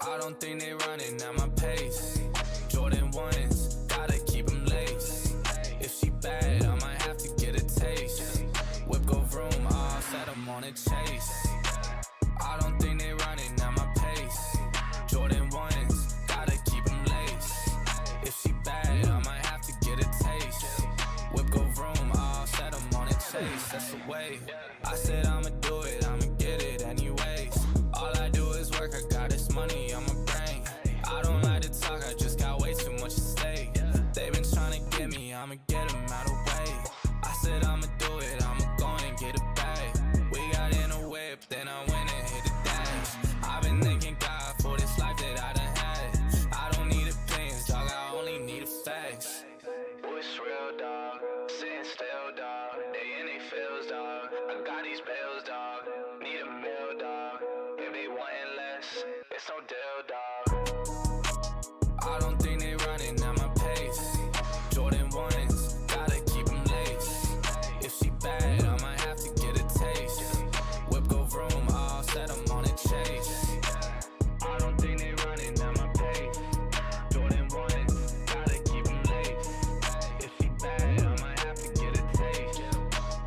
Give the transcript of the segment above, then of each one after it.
I don't think they running at my pace. Jordan 1s, gotta keep them laced. If she bad, I might have to get a taste. Whip go vroom, I'll set them on a chase. I don't think they running at my pace. Jordan 1s, gotta keep them laced. If she bad, I might have to get a taste. Whip go vroom, I'll set them on a chase. That's the way. I said I'ma do it, I'ma get it anyways. All I do is work, I got this money on my brain. I don't like to talk, I just got way too much at stake. They been trying to get me, I'ma get them out of the way. I said I'ma do it, I'ma go and get it back. We got in a whip, then I went and hit the dash. I've been thanking God for this life that I done had. I don't need opinions, dog, I only need the facts. What's real, dog? Sitting still, dog. They in they feels, dog. I got these bills, dog. Need a meal, dog. If they wantin' less, it's no deal, dog. I don't think they running at my pace. Jordan 1s, gotta keep them laced. If she bad, I might have to get a taste. Whip go vroom, I'll set them on a chase. I don't think they running at my pace. Jordan 1s, gotta keep them laced. If she bad, I might have to get a taste.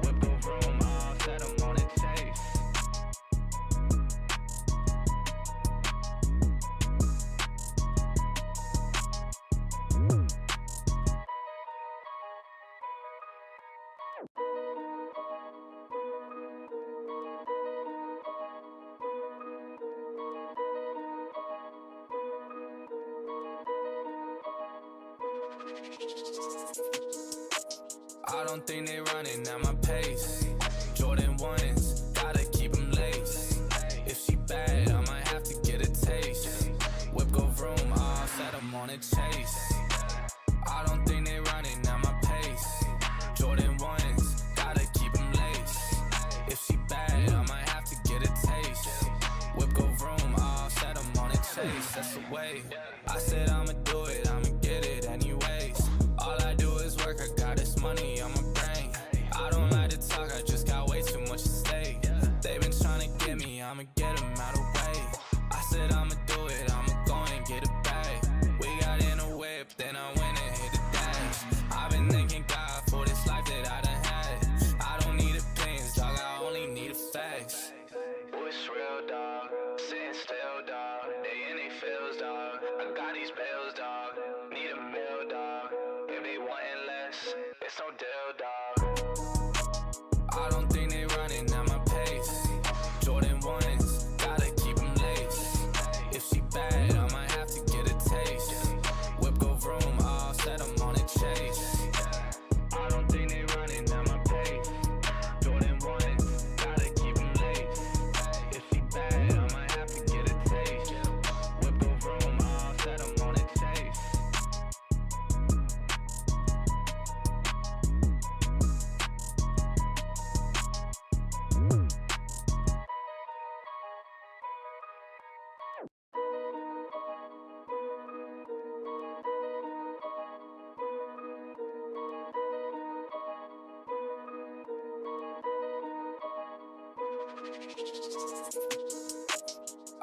Whip go vroom, I'll set them on a chase. I don't think they running at my pace. Jordan 1s, gotta keep them laced. If she bad, I might have to get a taste. Whip go vroom, I'll set them on a chase. I don't think they running at my pace. Jordan 1s, gotta keep them laced. If she bad, I might have to get a taste. Whip go vroom, I'll set them on a chase. That's the way. I said I'ma do it, I'ma get it anyways. All I do is work, I got this money on my brain. I don't like to talk, I just got way too much at stake. They been trying to get me, I'ma get them out of the way. I said I'ma do it, I'ma go and get it back. We got in a whip, then I went and hit the dash. I've been thanking God for this life that I done had. I don't need opinions, dog, I only need the facts. What's real, dog? Sitting still, dog. They in they feels, dog. I got these bills, dog. Need a meal, dog. If they wantin' less, it's no deal, dog. I don't think they running at my pace. Jordan 1s, gotta keep them laced. If she bad, I might have to get a taste. Whip go vroom, I'll set them on a chase. I don't think they running at my pace. Jordan 1s, gotta keep them laced. If she bad, I might have to get a taste. Whip go vroom, I'll set them on a chase.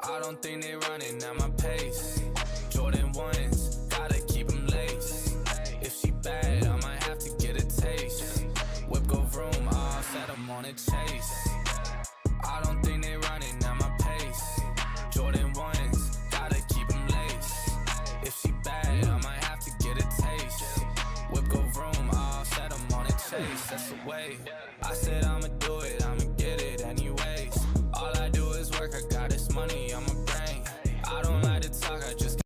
I don't think they running at my pace. Jordan 1s, gotta keep them laced. If she bad, I might have to get a taste. Whip go vroom, I'll set them on a chase. I don't think they running at my pace. Jordan 1s, gotta keep them laced. If she bad, I might have to get a taste. Whip go vroom, I'll set them on a chase. That's the way. I said I'ma do it, I'ma get it anyways. All I do is work, I got this money on my brain. I don't like to talk, I just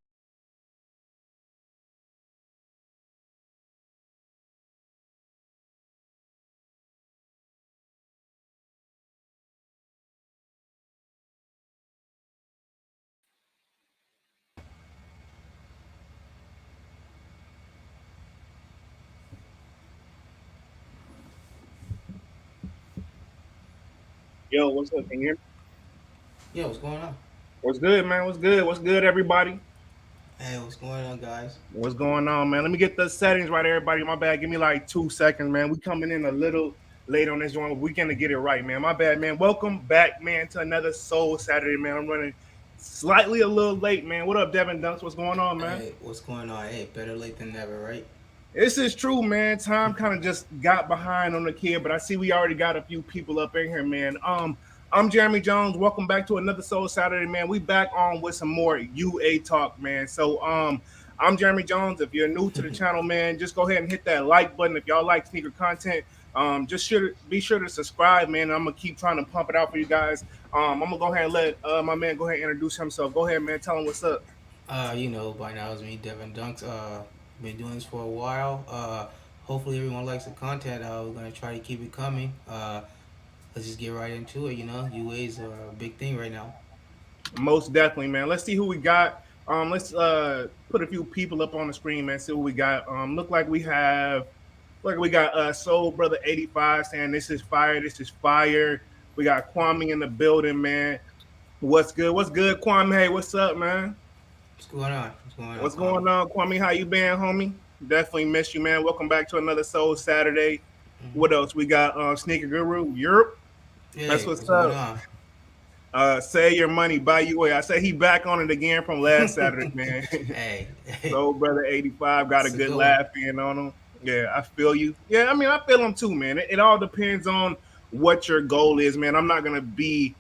Yo, what's up? Can you hear me? Yo, what's going on? What's good, man? What's good? What's good, everybody? Hey, what's going on, guys? What's going on, man? Let me get the settings right, everybody. My bad. Give me like 2 seconds, man. We coming in a little late on this joint. We gonna get it right, man. My bad, man. Welcome back, man, to another Soul Saturday, man. I'm running slightly a little late, man. What up, Devin Dunks? What's going on, man? Hey, what's going on? Hey, better late than never, right? This is true, man. Time kind of just got behind on the kid, but I see we already got a few people up in here, man. I'm Jeremy Jones. Welcome back to another Soul Saturday, man. We back on with some more UA talk, man. I'm Jeremy Jones. If you're new to the channel, man, just go ahead and hit that like button. If y'all like sneaker content, be sure to subscribe, man. I'm gonna keep trying to pump it out for you guys. I'm gonna go ahead and let my man go ahead and introduce himself. Go ahead, man. Tell him what's up. By now it's me, Devin Dunks. Been doing this for a while. Hopefully everyone likes the content. We're gonna try to keep it coming. Let's just get right into it. UA's a big thing right now. Most definitely, man. Let's see who we got. Let's put a few people up on the screen, man. See what we got. Look, we got Soul Brother 85 saying this is fire. This is fire. We got Kwame in the building, man. What's good? What's good, Kwame? Hey, what's up, man? What's going on? What's going on? What's going on, Kwame? How you been, homie? Definitely miss you, man. Welcome back to another Soul Saturday. What else? We got Sneaker Guru Europe. Hey, That's what's going up. on? Say your money, buy you way. I say he back on it again from last Saturday, man. Hey, So brother 85 got a It's a good good laugh in on him. Yeah, I feel you. Yeah, I mean I feel him too, man. It all depends on what your goal is, man. I'm not gonna be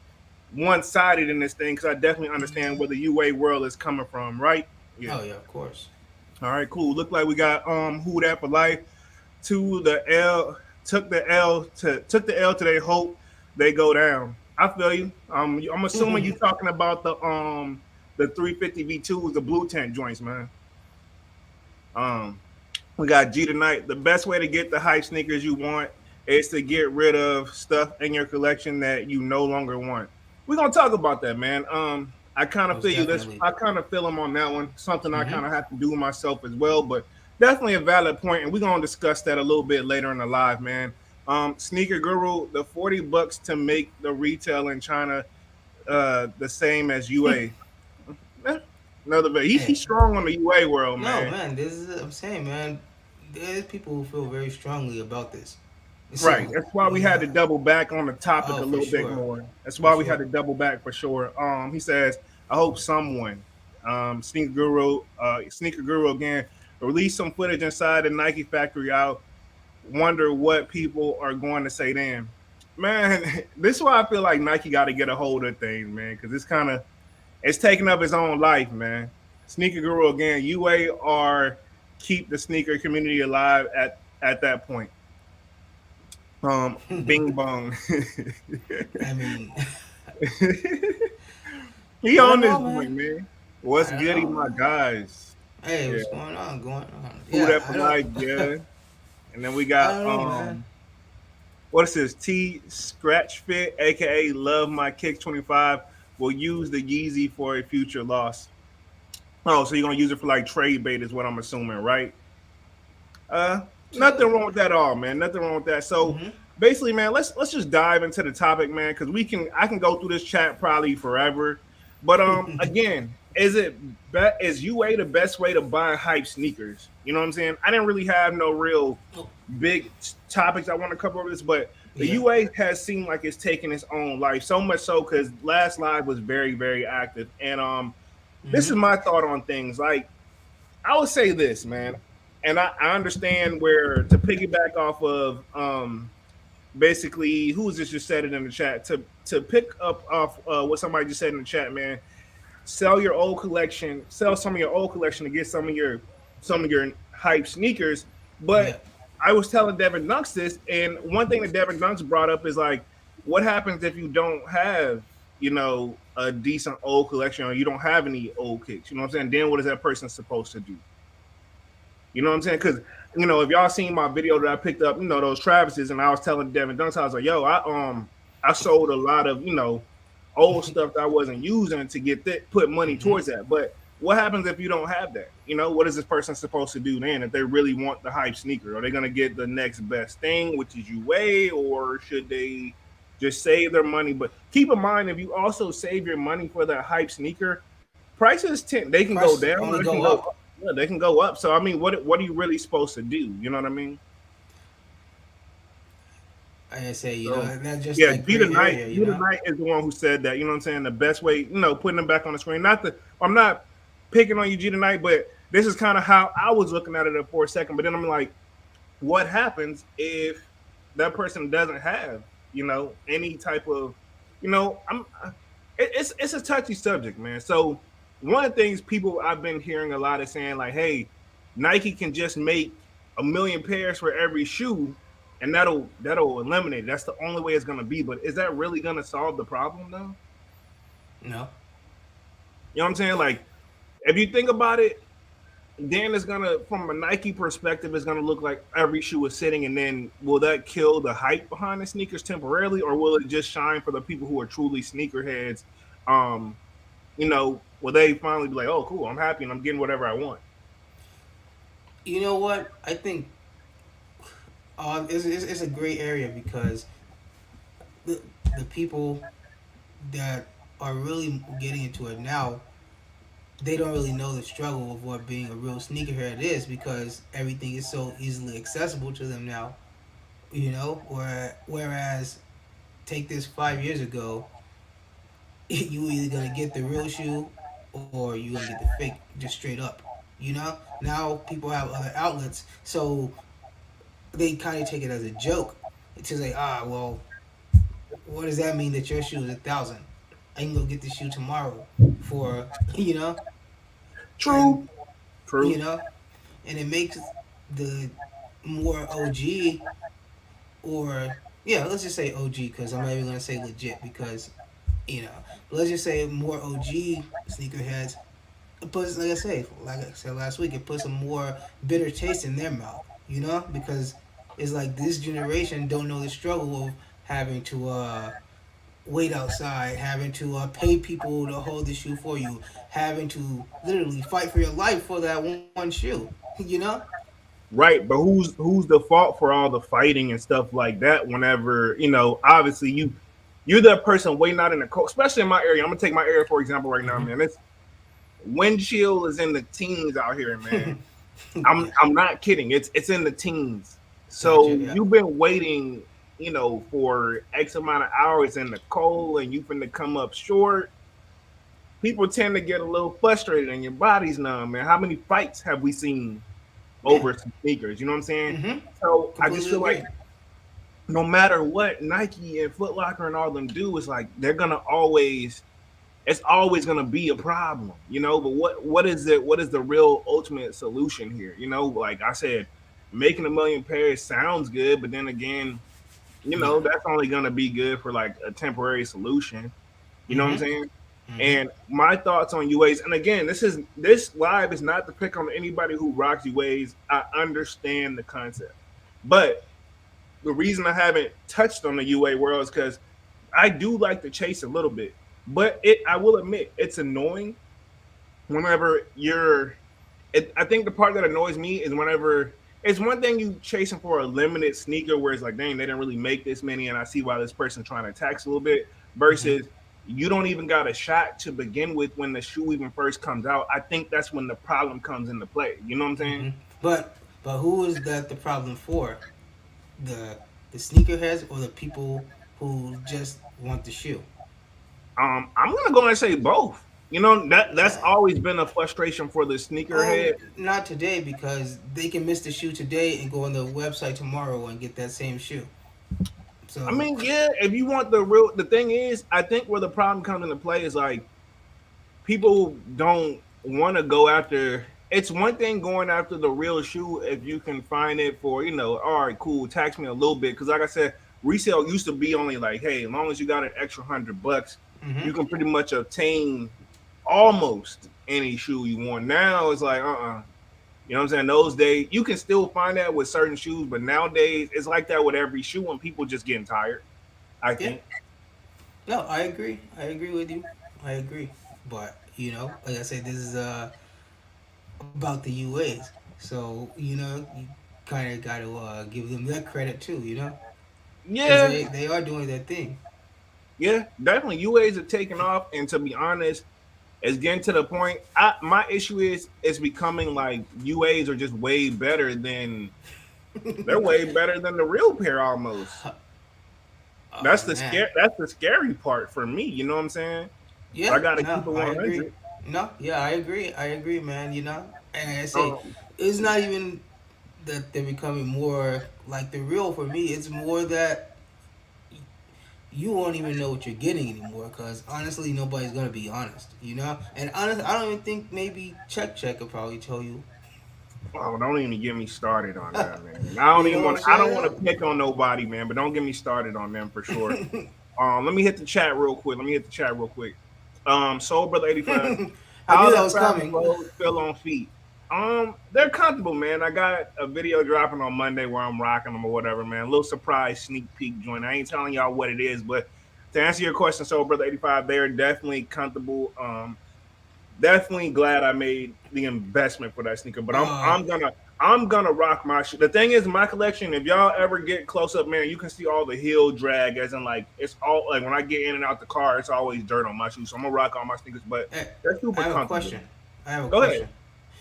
one-sided in this thing because I definitely understand where the UA world is coming from, right? Yeah. oh yeah, of course. All right, cool. Look like we got who that for life to the L took the L to they hope they go down. I feel you. I'm assuming you talking about the 350 V2s, the blue tent joints, man. Um we got G tonight. The best way to get the hype sneakers you want is to get rid of stuff in your collection that you no longer want. We're gonna talk about that, man. I kind of Most feel you this. definitely. I kind of feel him on that one. Something I Mm-hmm. kind of have to do myself as well, but definitely a valid point, and we're gonna discuss that a little bit later in the live, man. Sneaker Guru, the $40 to make the retail in China the same as UA. Eh, Another he's Hey, strong on the UA world, no man. man, this is I'm saying, man. There's people who feel very strongly about this. Right. So That's why we had to yeah. double back on the topic Oh, a for little bit sure, more. That's for why we had sure. to double back for sure. He says, I hope someone, Sneaker Guru again, release some footage inside the Nike factory out. Wonder what people are going to say then. Man, this is why I feel like Nike got to get a hold of things, man, because it's taking up its own life, man. Sneaker Guru again, UA are keep the sneaker community alive at that point. Bing bong. I mean, He I don't on this know, joint, man. man. What's I don't goody, know, my man. guys? Hey, Yeah. what's going on? Going on? Who Yeah, that for I don't. life, yeah. And then we I got don't know, man. what is this? T Scratch Fit, aka Love My Kicks 25, will use the Yeezy for a future loss. Oh, so you're gonna use it for like trade bait is what I'm assuming, right? Uh, Nothing Too. wrong with that at all, man. Nothing wrong with that. So Mm-hmm. basically, man, let's just dive into the topic, man, because I can go through this chat probably forever. But again, is UA the best way to buy hype sneakers? You know what I'm saying? I didn't really have no real Oh, big topics I want to cover over this, but the yeah. UA has seemed like it's taking its own life so much so because last live was very very active, and this Mm-hmm. is my thought on things. Like I would say this, man, and I understand where to piggyback off of basically who's this just said it in the chat to pick up off what somebody just said in the chat, man. Sell some of your old collection to get some of your hype sneakers. Yeah. But I was telling Devin Dunks this, and one thing that Devin Dunks brought up is like, what happens if you don't have, a decent old collection or you don't have any old kicks? You know what I'm saying? Then what is that person supposed to do? You know what I'm saying? Because if y'all seen my video that I picked up, those Travis's, and I was telling Devin Dunks, I was like, yo, I sold a lot of old stuff that I wasn't using to get put money Mm-hmm. towards that. But what happens if you don't have that? What is this person supposed to do then if they really want the hype sneaker? Are they gonna get the next best thing, which is UA, or should they just save their money? But keep in mind, if you also save your money for that hype sneaker, prices they can go Prices down or only they can go go up. up. Yeah, they can go up. So I mean, what are you really supposed to do? You know what I mean? I say, So that's just yeah, that G the gray Knight, area, G the Knight is the one who said that. You know what I'm saying? The best way, putting them back on the screen. Not the I'm not picking on you, G the Knight, but this is kind of how I was looking at it for a second. But then I'm like, what happens if that person doesn't have any type of I'm it's a touchy subject, man. So one of the things people I've been hearing a lot is saying like, hey, Nike can just make a million pairs for every shoe and that'll eliminate it. That's the only way it's going to be. But is that really going to solve the problem though? No. You know what I'm saying? Like if you think about it, then it's gonna, from a Nike perspective, it's gonna look like every shoe is sitting, and then will that kill the hype behind the sneakers temporarily, or will it just shine for the people who are truly sneakerheads? Will they finally be like, "Oh, cool, I'm happy and I'm getting whatever I want"? You know what? I think it's a gray area because the the people that are really getting into it now, they don't really know the struggle of what being a real sneakerhead is because everything is so easily accessible to them now. Whereas take this 5 years ago, you either gonna get the real shoe or you gonna get the fake just straight up. Now people have other outlets, so they kind of take it as a joke. It's just like, well, what does that mean that your shoe is 1,000? I can go get the shoe tomorrow for and True, you true. know, and it makes the more OG, or yeah, let's just say OG because I'm not even gonna say legit because you know, let's just say more OG sneakerheads. It puts, like I said last week, it puts a more bitter taste in their mouth. Because it's like this generation don't know the struggle of having to wait outside, having to pay people to hold the shoe for you, having to literally fight for your life for that one shoe. you know? Right, but who's the fault for all the fighting and stuff like that? Whenever obviously you're the person waiting out in the cold, especially in my area. I'm gonna take my area for example right now, Mm-hmm. man. It's wind chill is in the teens out here, man. I'm Yeah. I'm not kidding. It's in the teens. Gotcha. So Yeah. you've been waiting, for X amount of hours in the cold, and you finna come up short. People tend to get a little frustrated, and your body's numb. Man, how many fights have we seen Yeah. over some sneakers? You know what I'm saying? Mm-hmm. So I just Completely feel like agree. no matter what Nike and Foot Locker and all of them do, it's like they're gonna always it's always going to be a problem, but what is it, what is the real ultimate solution here? Like I said, making a million pairs sounds good, but then again, Yeah. that's only going to be good for like a temporary solution. You know what I'm Mm-hmm. saying? Mm-hmm. And my thoughts on UAs, and again, this live is not to pick on anybody who rocks UAs. I understand the concept, but the reason I haven't touched on the UA world is because I do like to chase a little bit, but I will admit it's annoying whenever I think the part that annoys me is whenever it's one thing you chasing for a limited sneaker where it's like, dang, they didn't really make this many, and I see why this person's trying to tax a little bit. Mm-hmm. Versus you don't even got a shot to begin with when the shoe even first comes out. I think that's when the problem comes into play. You know what I'm saying? Mm-hmm. But who is that the problem for? The the sneakerheads or the people who just want the shoe? I'm gonna go and say both. That's Uh, always been a frustration for the sneakerhead. not today because they can miss the shoe today and go on the website tomorrow and get that same shoe. I So mean, yeah, if you want the thing is, I think where the problem comes into play is like people don't want to go after. It's one thing going after the real shoe if you can find it for, all right, cool, tax me a little bit. Because like I said, resale used to be only like, hey, as long as you got an extra $100, mm-hmm. you can pretty much obtain almost any shoe you want. Now it's like, you know what I'm saying? Those days, you can still find that with certain shoes, but nowadays it's like that with every shoe, and people just getting tired. I Yeah. think. No, I agree. I agree with you. I agree. But like I said, this is about the UAs. So you kind of got to give them that credit too. Because Yeah, they are doing their thing. yeah, definitely. UAs are taking off, and to be honest, it's getting to the point. My issue is it's becoming like UAs are just way better than they're way better than the real pair almost. Oh man. That's the scary part for me. You know what I'm saying? So I Yeah, got to no, keep it I agree. 100. No, yeah, I agree. I agree, man. You know, and I say Um, it's not even that they're becoming more like the real for me. It's more that you won't even know what you're getting anymore because honestly, nobody's gonna be honest. You know, and honestly, I don't even think maybe Check could probably tell you. oh, don't even get me started on that, man. I don't You even know what want. I'm I don't want saying? to pick on nobody, man. But don't get me started on them for sure. Let me hit the chat real quick. Let me hit the chat real quick. Soul Brother 85. I How knew that the was fast coming. roads feel on feet? They're comfortable, man. I got a video dropping on Monday where I'm rocking them or whatever, man. A little surprise sneak peek joint. I ain't telling y'all what it is, but to answer your question, Soul Brother 85, they are definitely comfortable. Definitely glad I made the investment for that sneaker. But Uh, I'm gonna rock my shoe. The thing is, my collection. If y'all ever get close up, man, you can see all the heel drag. As in, like it's all like when I get in and out the car, it's always dirt on my shoes. So I'm gonna rock all my sneakers, but eh, they're I super have a comfortable. question. I have a Go ahead, question.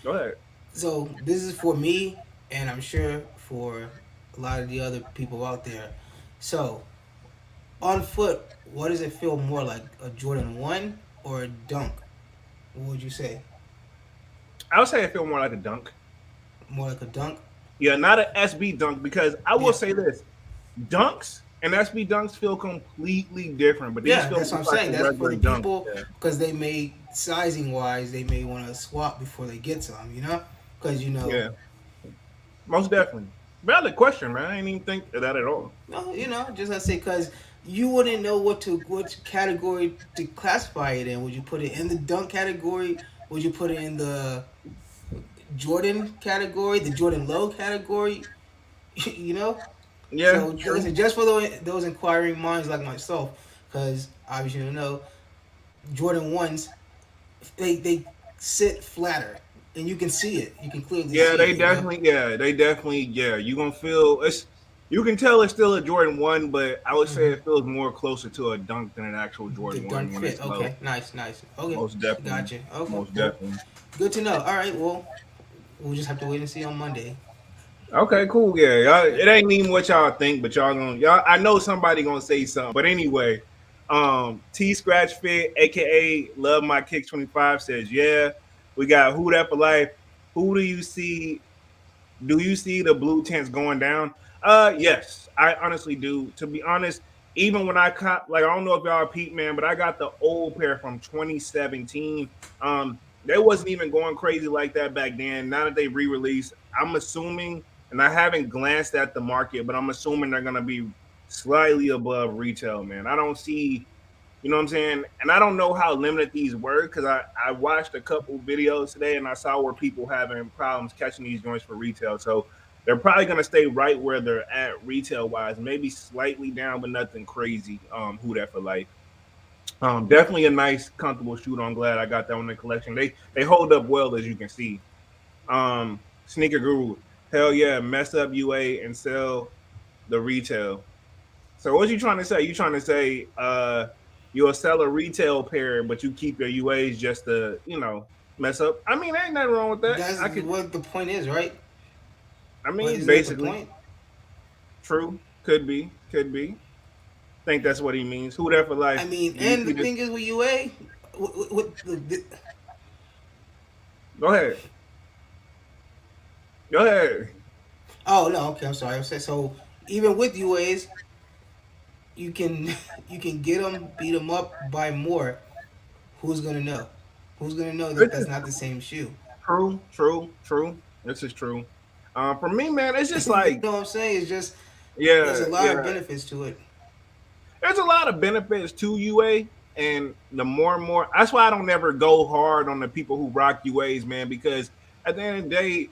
go ahead. So this is for me, and I'm sure for a lot of the other people out there. So on foot, what does it feel more like, a Jordan 1 or a Dunk? What would you say? I would say I feel more like a dunk. More like a Dunk? Yeah, not an SB dunk because I will Yeah. say this: dunks and SB dunks feel completely different, but these Yeah, feel that's what more I'm like saying. a That's for regular the dunk. people Yeah. because they may, sizing wise, they may want to swap before they get some, you know? Because, Yeah, most definitely. Valid question, man. I didn't even think of that at all. no, just I say, because you wouldn't know which category to classify it in. Would you put it in the Dunk category? Would you put it in the Jordan category, the Jordan Low category? you know. Yeah, So like I true. said, just for those inquiring minds like myself, because obviously you know Jordan ones, they sit flatter, and you can see it. You can clearly see it. You know. They definitely, yeah. You gonna feel it's. You can tell it's still a Jordan 1, but I would say Hmm. it feels more closer to a dunk than an actual The Jordan Dunk 1 when fit. it's low. Okay, nice, nice. Okay, Most definitely, gotcha. Okay, most well, definitely. good to know. All right, well, we'll just have to wait and see on Monday. Okay, cool. Yeah, y'all, it ain't even what y'all think, but y'all. I know somebody gonna say something, but anyway, T Scratch Fit, aka Love My Kicks 25 says, yeah, we got Who That for Life. Who do you see? Do you see the blue tents going down? Yes, I honestly do. To be honest, even when I caught, like, I don't know if y'all are Pete, man, but I got the old pair from 2017. They wasn't even going crazy like that back then. Now that they re-released, I'm assuming, and I haven't glanced at the market, but I'm assuming they're gonna be slightly above retail, man. I don't see, you know what I'm saying? And I don't know how limited these were because I watched a couple videos today and I saw where people having problems catching these joints for retail. So they're probably gonna stay right where they're at retail wise, maybe slightly down, but nothing crazy. Who that for life? Definitely a nice, comfortable shoot. I'm glad I got that one in the collection. They hold up well as you can see. Sneaker Guru, hell yeah, mess up UA and sell the retail. So what you trying to say? You trying to say you'll sell a retail pair, but you keep your UAs just to, mess up? I mean, ain't nothing wrong with that. That's I could what the point is, right? I But mean, isn't that the basically, point? true. Could be. Could be. Think that's what he means. Who there for I life? mean, Do you and the see this? thing is with UA, with Go ahead. Go ahead. oh no, okay, I'm sorry. I said so. Even with UAs, you can you can get them, beat them up, buy more. Who's gonna know? Who's gonna know This that that's is not the same shoe? true. True. True. This is true. For me, man, it's just You like, know what I'm saying? It's just there's yeah, a lot of yeah. benefits to it. There's a lot of benefits to UA, and the more and more, that's why I don't ever go hard on the people who rock UAs, man, because at the end of the day,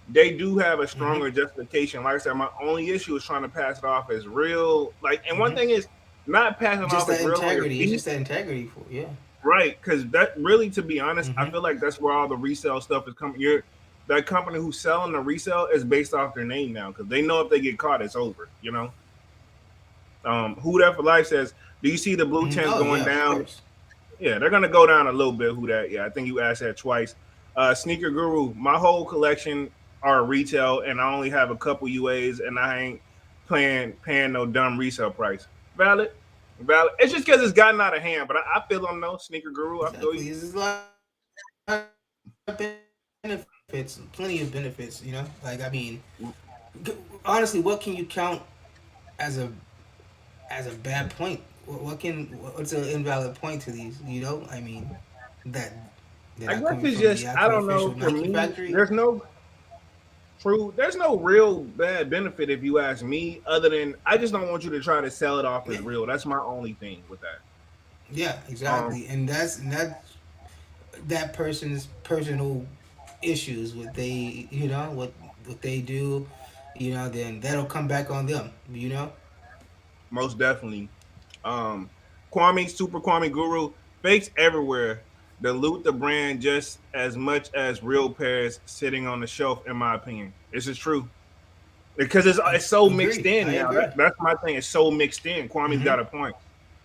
they do have a Hmm. stronger justification. Like I said, my only issue is trying to pass it off as real. Like, and one Hmm. thing is not passing it Just off as that real on your integrity. It's feet, just that integrity for yeah. right? Because that really, to be honest, I Hmm. feel like that's where all the resale stuff is coming. You're that company who's selling the resale is based off their name now because they know if they get caught, it's over. Who that for life says, do you see the blue Hmm. tents Oh going yeah, of down? course. Yeah, they're gonna go down a little bit. Who that? Yeah, I think you asked that twice. Sneaker Guru, my whole collection are retail, and I only have a couple UAs, and I ain't paying no dumb resale price. Valid, valid. It's just because it's gotten out of hand, but I feel them though. Sneaker guru, I feel you. Exactly. There's a lot of benefits, plenty of benefits. Like I mean, honestly, what can you count as a bad point? What's an invalid point to these? That they're I not guess coming it's from the just I actual don't official know. For Nike me, factory. there's no true. There's no real bad benefit if you ask me. Other than I just don't want you to try to sell it off as Yeah, real. That's my only thing with that. yeah, Um, exactly. And that's that person's personal issues. What they do, then that'll come back on them. most definitely. Um, Kwame, Super Kwame Guru, fakes everywhere. Dilute the brand just as much as real pairs sitting on the shelf. In my opinion, this is true because it's so mixed Agree. in I now. agree. That's my thing. It's so mixed in. Kwame's got Mm-hmm. a point.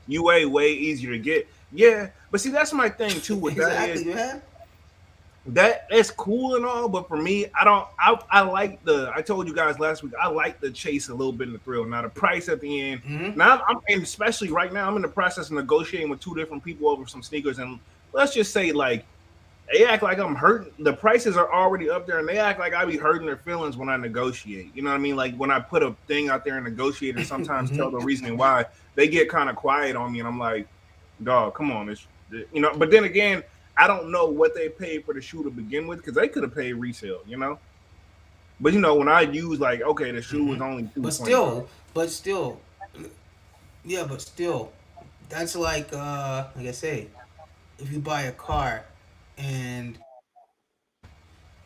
UA way easier to get. Yeah, but see that's my thing too. With that is Exactly, man. that's cool and all, but for me, I don't. I like the. I told you guys last week. I like the chase a little bit in the thrill. Now the price at the end. Mm-hmm. Now I'm and especially right now. I'm in the process of negotiating with two different people over some sneakers, and let's just say like they act like I'm hurting. The prices are already up there, and they act like I be hurting their feelings when I negotiate. You know what I mean? Like when I put a thing out there and negotiate, and sometimes tell the Mm-hmm. reasoning why they get kind of quiet on me, and I'm like, dog, come on, it's you know. But then again, I don't know what they paid for the shoe to begin with because they could have paid resale, you know. But you know, when I use like, okay, the shoe was Mm-hmm. only two But twenty five. still, but still, yeah, but still, that's like I say, if you buy a car, and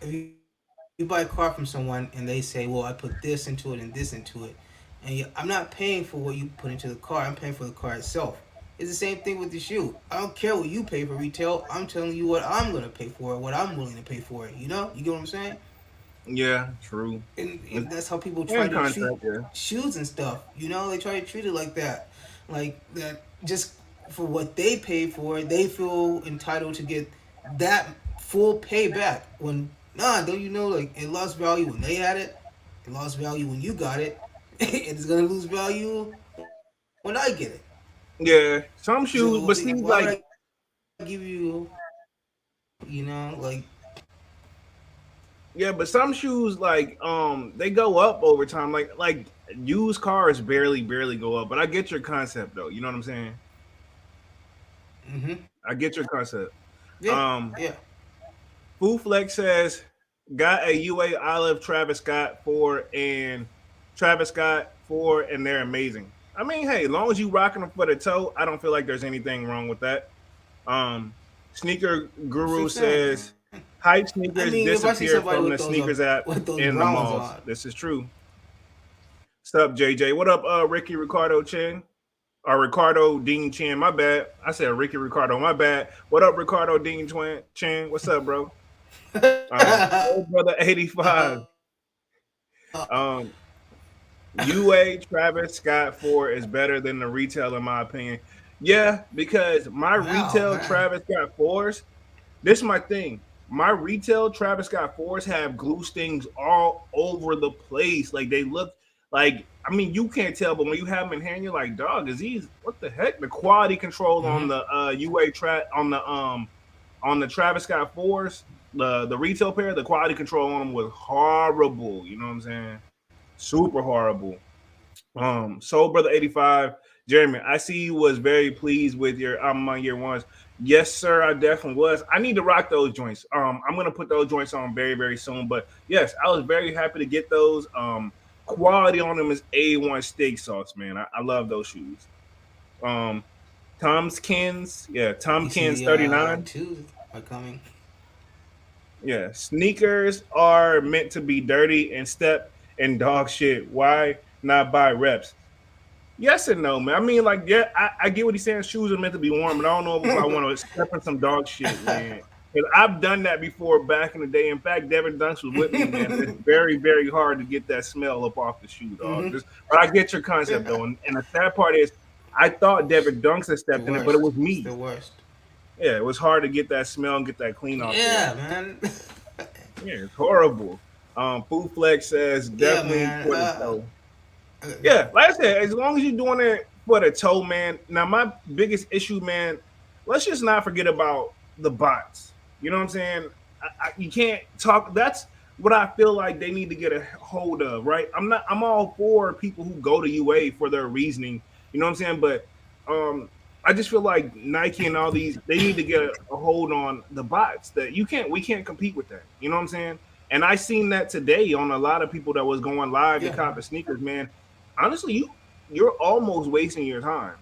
if you buy a car from someone and they say, well, I put this into it and this into it, and I'm not paying for what you put into the car. I'm paying for the car itself. It's the same thing with the shoe. I don't care what you pay for retail. I'm telling you what I'm gonna pay for it, what I'm willing to pay for it. You get what I'm saying? Yeah, true. And that's how people try In to treat concept, yeah. shoes and stuff. They try to treat it like that. Just for what they pay for, they feel entitled to get that full payback. When nah, don't you know? Like it lost value when they had it. It lost value when you got it. It's gonna lose value when I get it. Yeah, some So shoes, but why see, would I like, give you, like yeah, but some shoes, like, they go up over time. Like used cars barely go up. But I get your concept though. You know what I'm saying? mm-hmm. I get your concept. Yeah, Um, yeah. Foo Flex says got a UA Olive Travis Scott for and Travis Scott for and they're amazing. I mean, hey, as long as you rocking them for the toe, I don't feel like there's anything wrong with that. Um, Sneaker Guru says 100%. hype I mean, sneakers if I see disappear somebody from the sneakers app with those in the Browns malls. on, This is true. What's up, JJ? What up, Ricky Ricardo Chen? Or Ricardo Dean Chen? My bad. I said Ricky Ricardo. My bad. What up, Ricardo Dean Chen? What's up, bro? Old brother 85. uh, Um, UA Travis Scott 4 is better than the retail in my opinion. Yeah, because my wow, retail man. Travis Scott 4s, this is my thing. My retail Travis Scott 4s have glue stings all over the place. Like they look like I mean you can't tell, but when you have them in hand, you're like, dog, is these what the heck? The quality control Mm-hmm. on the UA on the Travis Scott 4s, the retail pair, the quality control on them was horrible. You know what I'm saying? Super horrible. Soul Brother 85, Jeremy, I see you was very pleased with your album on year ones. Yes, sir, I definitely was. I need to rock those joints. I'm gonna put those joints on very soon. But yes, I was very happy to get those. Quality on them is A1 steak sauce, man. I love those shoes. Um, Tom's Kins, yeah, Tom You see Kins the 39. twos are coming. Yeah, sneakers are meant to be dirty and step and dog shit. Why not buy reps? Yes and no, man. I mean, like, yeah, I get what he's saying. Shoes are meant to be warm, but I don't know if I want to step in some dog shit, man. Because I've done that before back in the day. In fact, Devin Dunks was with me, man. It's very hard to get that smell up off the shoe, dog. Mm-hmm. Just, but I get your concept, though. And the sad part is, I thought Devin Dunks had The stepped in it, but it worst. was It's me. the worst. Yeah, it was hard to get that smell and get that clean off there. Yeah, man. Yeah, it's horrible. Food Flex says Yeah, definitely man. for the show. Yeah, like I said, as long as you're doing it for the toe, man. Now, my biggest issue, man, let's just not forget about the bots. You know what I'm saying? You can't talk. That's what I feel like they need to get a hold of, right? I'm all for people who go to UA for their reasoning. You know what I'm saying? But um, I just feel like Nike and all these they need to get a hold on the bots that we can't compete with that. You know what I'm saying? And I seen that today on a lot of people that was going live to Yeah. cop the sneakers, man. Honestly, you're almost wasting your time.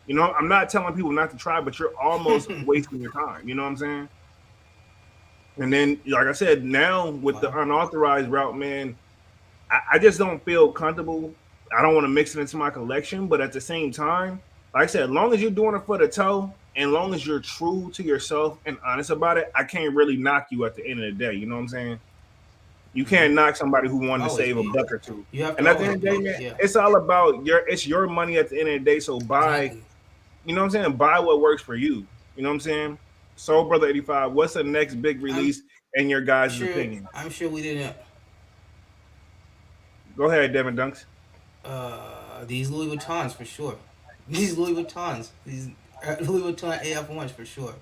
You know, I'm not telling people not to try, but you're almost wasting your time. You know what I'm saying? And then, like I said, now with the Wow. unauthorized route, man, I just don't feel comfortable. I don't want to mix it into my collection, but at the same time, like I said, as long as you're doing it for the toe, and long as you're true to yourself and honest about it, I can't really knock you at the end of the day. You know what I'm saying? You Hmm. can't knock somebody who wanted to Always save a be. buck or two. You have to And at the always end of the day, be. man, Yeah. it's all about it's your money at the end of the day. So buy, Exactly. you know what I'm saying? Buy what works for you. You know what I'm saying? So, brother 85, what's the next big I'm release in your guys' sure. opinion? I'm sure we didn't. Go ahead, Devin Dunks. These Louis Vuittons for sure. These Louis Vuittons. These Louis Vuitton AF1s for sure.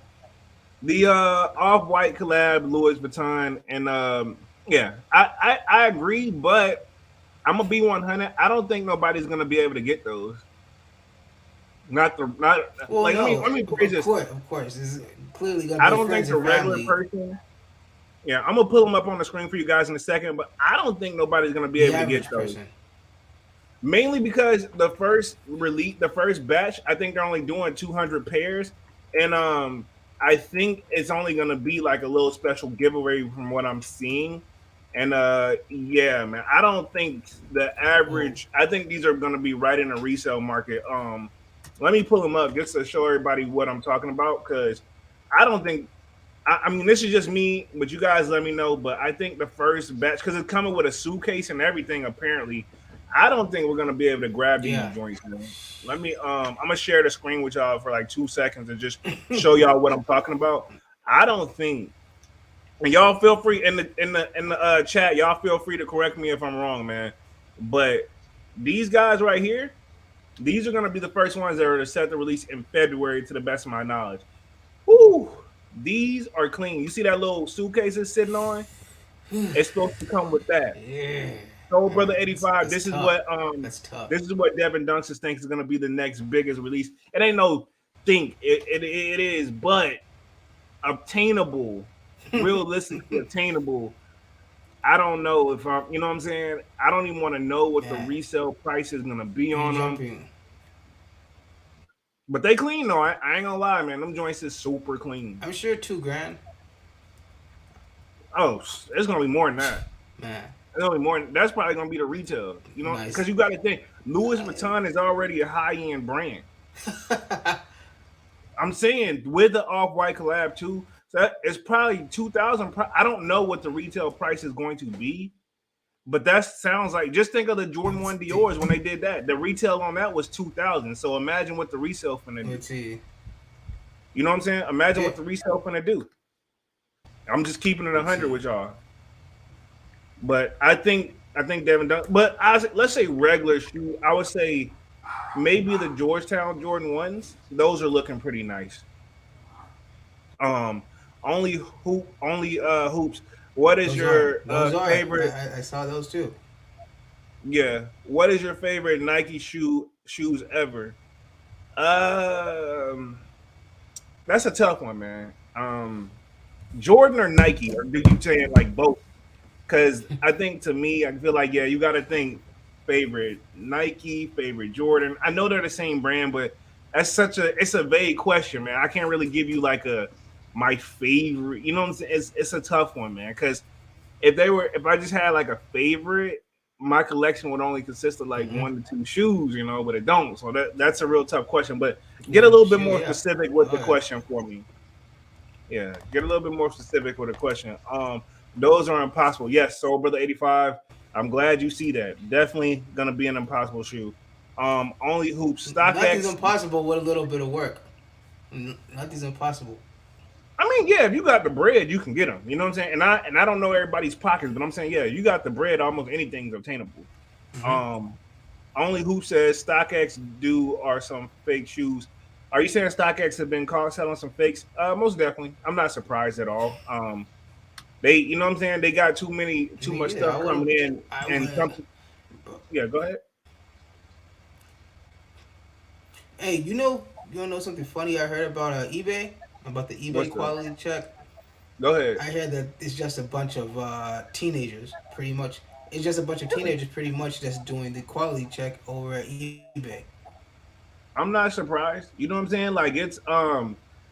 The off white collab, Louis Vuitton, and yeah, I agree, but I'm gonna be 100. I don't think nobody's gonna be able to get those. Not Well, like no, let me phrase this. of course. This is clearly gonna I be don't think friends the and regular family. person. Yeah, I'm gonna pull them up on the screen for you guys in a second, but I don't think nobody's gonna be The able to get average those. person. Mainly because the first batch, I think they're only doing 200 pairs, and I think it's only gonna be like a little special giveaway from what I'm seeing. And yeah, man, I don't think the Oh, average. I think these are gonna be right in the resale market. Let me pull them up just to show everybody what I'm talking about because I don't think. I mean, this is just me, but you guys let me know. But I think the first batch, because it's coming with a suitcase and everything, apparently, I don't think we're gonna be able to grab these yeah. joints, man. Let me I'm gonna share the screen with y'all for like 2 seconds and just show y'all what I'm talking about. I don't think and y'all feel free in the chat, y'all feel free to correct me if I'm wrong, man. But these guys right here, these are gonna be the first ones that are set to release in February, to the best of my knowledge. Whoo! These are clean. You see that little suitcase it's sitting on? It's supposed to come with that. Yeah. So, brother Man, 85, that's tough. That's tough. this is what Devin Dunks thinks is gonna be the next biggest release. It ain't no think it is, but obtainable, realistically obtainable. I don't know if I'm, you know what I'm saying. I don't even want to know what the Yeah. resale price is gonna be You on them, jumping. but they clean though. I ain't gonna lie, man. Them joints is super clean. I'm sure 2 grand. Oh, it's gonna be more than that. Man. It's gonna be more. That's probably gonna be the retail. You know, because Nice. you got to think Louis Uh, Vuitton is already a high end brand. I'm saying with the off white collab too. So it's probably 2,000. I don't know what the retail price is going to be, but that sounds like just think of the Jordan let's One see. Dior's when they did that. The retail on that was 2,000. So imagine what the resale finna do. Let's see. You know what I'm saying? Imagine Yeah. what the resale finna do. I'm just keeping it Let's 100 see. with y'all. But I think Devin Dunn. But let's say regular shoe. I would say maybe the Georgetown Jordan ones. Those are looking pretty nice. Um, only hoops. What is Those are. your Those are. favorite? I saw those too. Yeah, what is your favorite Nike shoes ever? Um, that's a tough one, man. Jordan or Nike, or do you say it like both? Because I think to me, I feel like yeah, you got to think favorite Nike, favorite Jordan. I know they're the same brand, but it's a vague question, man. I can't really give you like a my favorite. You know what I'm saying? It's a tough one, man. Because if I just had like a favorite, my collection would only consist of like Mm-hmm. 1 to 2 shoes, but it don't. So that's a real tough question. But get a One little bit shoe. more Yeah. specific with the Okay. question for me. Yeah, get a little bit more specific with a question. Those are impossible. Yes, so brother 85. I'm glad you see that. Definitely gonna be an impossible shoe. Only hoops. Nothing's StockX. impossible with a little bit of work. Nothing's impossible. I mean, yeah, if you got the bread, you can get them. You know what I'm saying? And I don't know everybody's pockets, but I'm saying, yeah, you got the bread. Almost anything's obtainable. Mm-hmm. Um, Only Hoop says StockX do are some fake shoes. Are you saying StockX have been caught selling some fakes? Most definitely. I'm not surprised at all. They, you know what I'm saying? They got I too mean, much yeah, stuff coming in, I and would. yeah, go ahead. Hey, you don't know something funny I heard about eBay, about the eBay What's the? quality check. Go ahead. I heard that it's just a bunch of teenagers, pretty much. It's just a bunch of teenagers, pretty much, that's doing the quality check over at eBay. I'm not surprised. You know what I'm saying? Like it's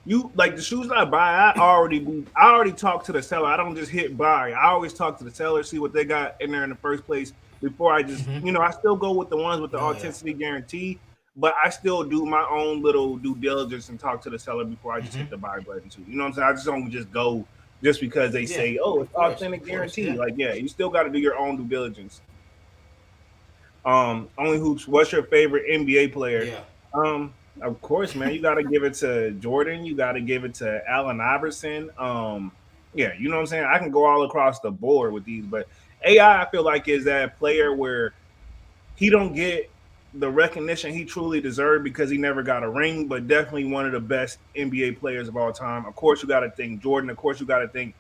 you like the shoes that I buy, I already talk to the seller. I don't just hit buy. I always talk to the seller, see what they got in there in the first place before I just, Mm-hmm. I still go with the ones with the Oh yeah. authenticity guarantee, but I still do my own little due diligence and talk to the seller before I just Mm-hmm. hit the buy button too. You know what I'm saying? I just don't just go just because they Yeah. say, "Oh, it's Of authentic course. guarantee." Yeah. Like, yeah, you still got to do your own due diligence. Only hoops. What's your favorite NBA player? Yeah. Of course, man. You got to give it to Jordan. You got to give it to Allen Iverson. Yeah, you know what I'm saying. I can go all across the board with these, but AI, I feel like is that player where he don't get the recognition he truly deserved because he never got a ring, but definitely one of the best NBA players of all time. Of course, you got to think Jordan. Of course, you got to think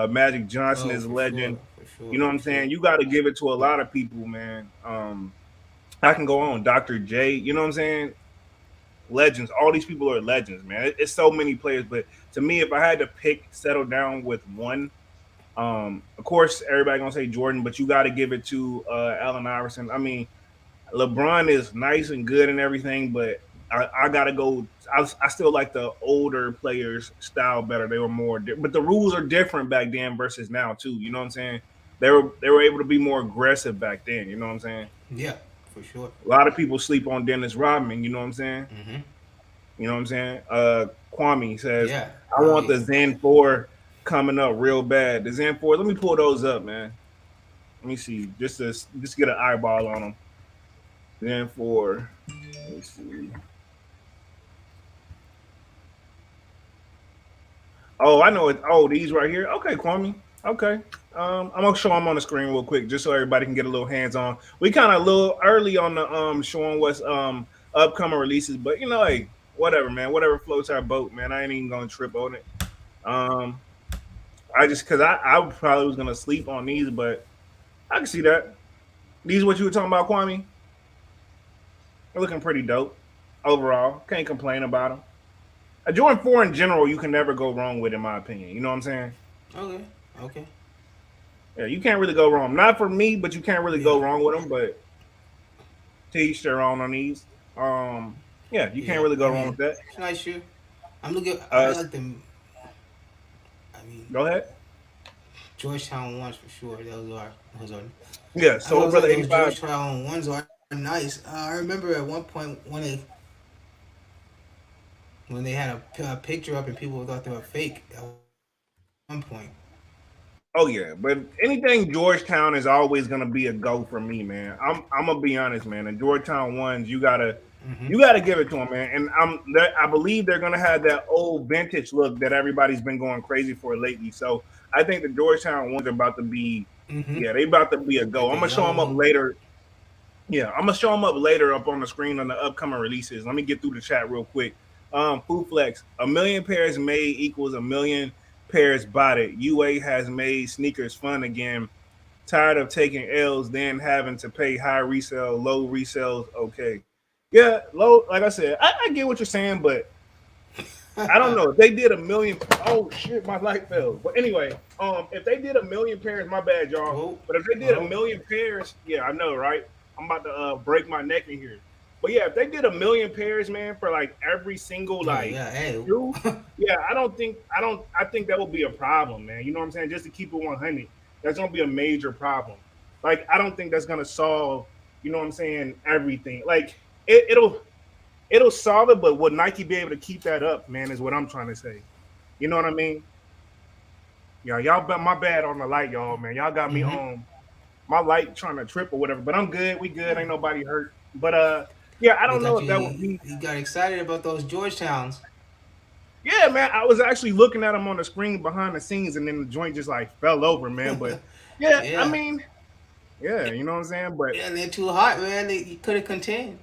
Magic Johnson Oh, is a for sure. legend. For sure. You know what For I'm sure. saying? You got to give it to a lot of people, man. I can go on. Dr. J, you know what I'm saying? Legends. All these people are legends, man. It's so many players, but to me, if I had to pick, settle down with one, of course, everybody gonna say Jordan, but you got to give it to Allen Iverson. I mean, LeBron is nice and good and everything, but I gotta go. I still like the older players' style better. They were more, but the rules are different back then versus now too. You know what I'm saying? They were able to be more aggressive back then. You know what I'm saying? Yeah. For sure. A lot of people sleep on Dennis Rodman. You know what I'm saying? Mm-hmm. You know what I'm saying? Kwame says, Yeah. I Oh want yeah. the Zen 4 coming up real bad. The Zen 4, let me pull those up, man. Let me see. Just get an eyeball on them. Zen 4. Let me see. Oh, I know it. Oh, these right here. Okay, Kwame. Okay. I'm gonna show them on the screen real quick, just so everybody can get a little hands on. We kind of a little early on the showing what's upcoming releases, but hey, whatever, man. Whatever floats our boat, man. I ain't even gonna trip on it. Um, I just because I probably was gonna sleep on these, but I can see that. These what you were talking about, Kwame? They're looking pretty dope overall. Can't complain about them. A Jordan 4 in general, you can never go wrong with, in my opinion. You know what I'm saying? Okay. Okay. Yeah, you can't really go wrong. Not for me, but you can't really go Yeah. wrong with them. But to each their own on these. Yeah, you can't Yeah. really go I wrong with mean, that. it's a nice shoe. I'm looking. I Uh, like them. I mean, Go ahead. Georgetown ones for sure. Those are. Yeah, I Soul was Brother like those 85. Georgetown ones are nice. I remember at one point when they had a picture up and people thought they were fake. At one point. Oh yeah, but anything Georgetown is always gonna be a go for me, man. I'm gonna be honest, man. The Georgetown ones, Mm-hmm. you gotta give it to them, man. And I believe they're gonna have that old vintage look that everybody's been going crazy for lately. So I think the Georgetown ones are about to be, Mm-hmm. yeah, they about to be a go. Like I'm the gonna show yellow them up one. later. Yeah, I'm gonna show them up later up on the screen on the upcoming releases. Let me get through the chat real quick. Food Flex, a million pairs made equals a million pairs bought it. UA has made sneakers fun again. Tired of taking L's, then having to pay high resale, low resales. Okay, yeah, low. Like I said, I get what you're saying, but I don't know if they did a million. Oh shit, my light fell. But anyway, if they did a million pairs, my bad, y'all. Oh, But if they did a oh, million pairs, yeah, I know, right? I'm about to break my neck in here. But yeah, if they did a million pairs, man, for like every single oh like yeah. Hey. shoe, yeah, I think that would be a problem, man. You know what I'm saying? Just to keep it 100, that's gonna be a major problem. Like I don't think that's gonna solve, you know what I'm saying, everything. Like it'll solve it, but will Nike be able to keep that up, man, is what I'm trying to say. You know what I mean? Yeah, y'all but my bad on the light, y'all, man. Y'all got me Mm-hmm. on my light trying to trip or whatever. But I'm good. We good. Ain't nobody hurt. But yeah, I They don't know got if you. that would be. You got excited about those Georgetowns. Yeah, man. I was actually looking at them on the screen behind the scenes, and then the joint just like fell over, man. But yeah, I Yeah. mean, Yeah, you know what I'm saying? But Yeah, they're too hot, man. You could have contained.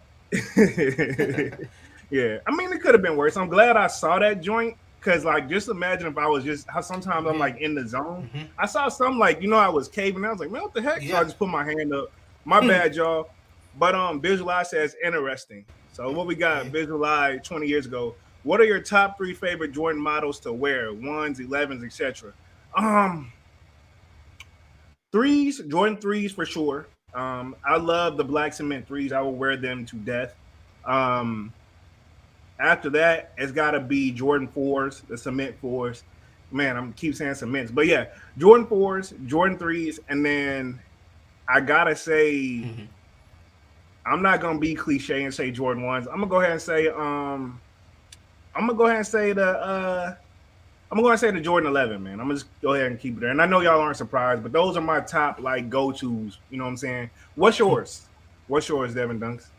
yeah, I mean, it could have been worse. I'm glad I saw that joint because, like, just imagine if I was just how sometimes I'm Yeah. like in the zone. Hmm. I saw some like I was caving. I was like, man, what the heck? So I Yeah. just put my hand up. My bad, y'all. But visualize says interesting. So what we got? Yeah. Visualize 20 years ago. What are your top three favorite Jordan models to wear? Ones, 11s, etc. Um, threes, Jordan threes for sure. I love the black cement threes. I will wear them to death. Um, After that, it's got to be Jordan fours, the cement fours. Man, I'm keep saying cements, but yeah, Jordan fours, Jordan threes, and then I gotta say, Hmm. I'm not gonna be cliche and say Jordan ones. I'm gonna go ahead and say, I'm gonna go ahead and say I'm gonna go ahead and say the Jordan 11, man. I'm gonna just go ahead and keep it there. And I know y'all aren't surprised, but those are my top like go tos. You know what I'm saying? What's yours? What's yours, Devin Dunks?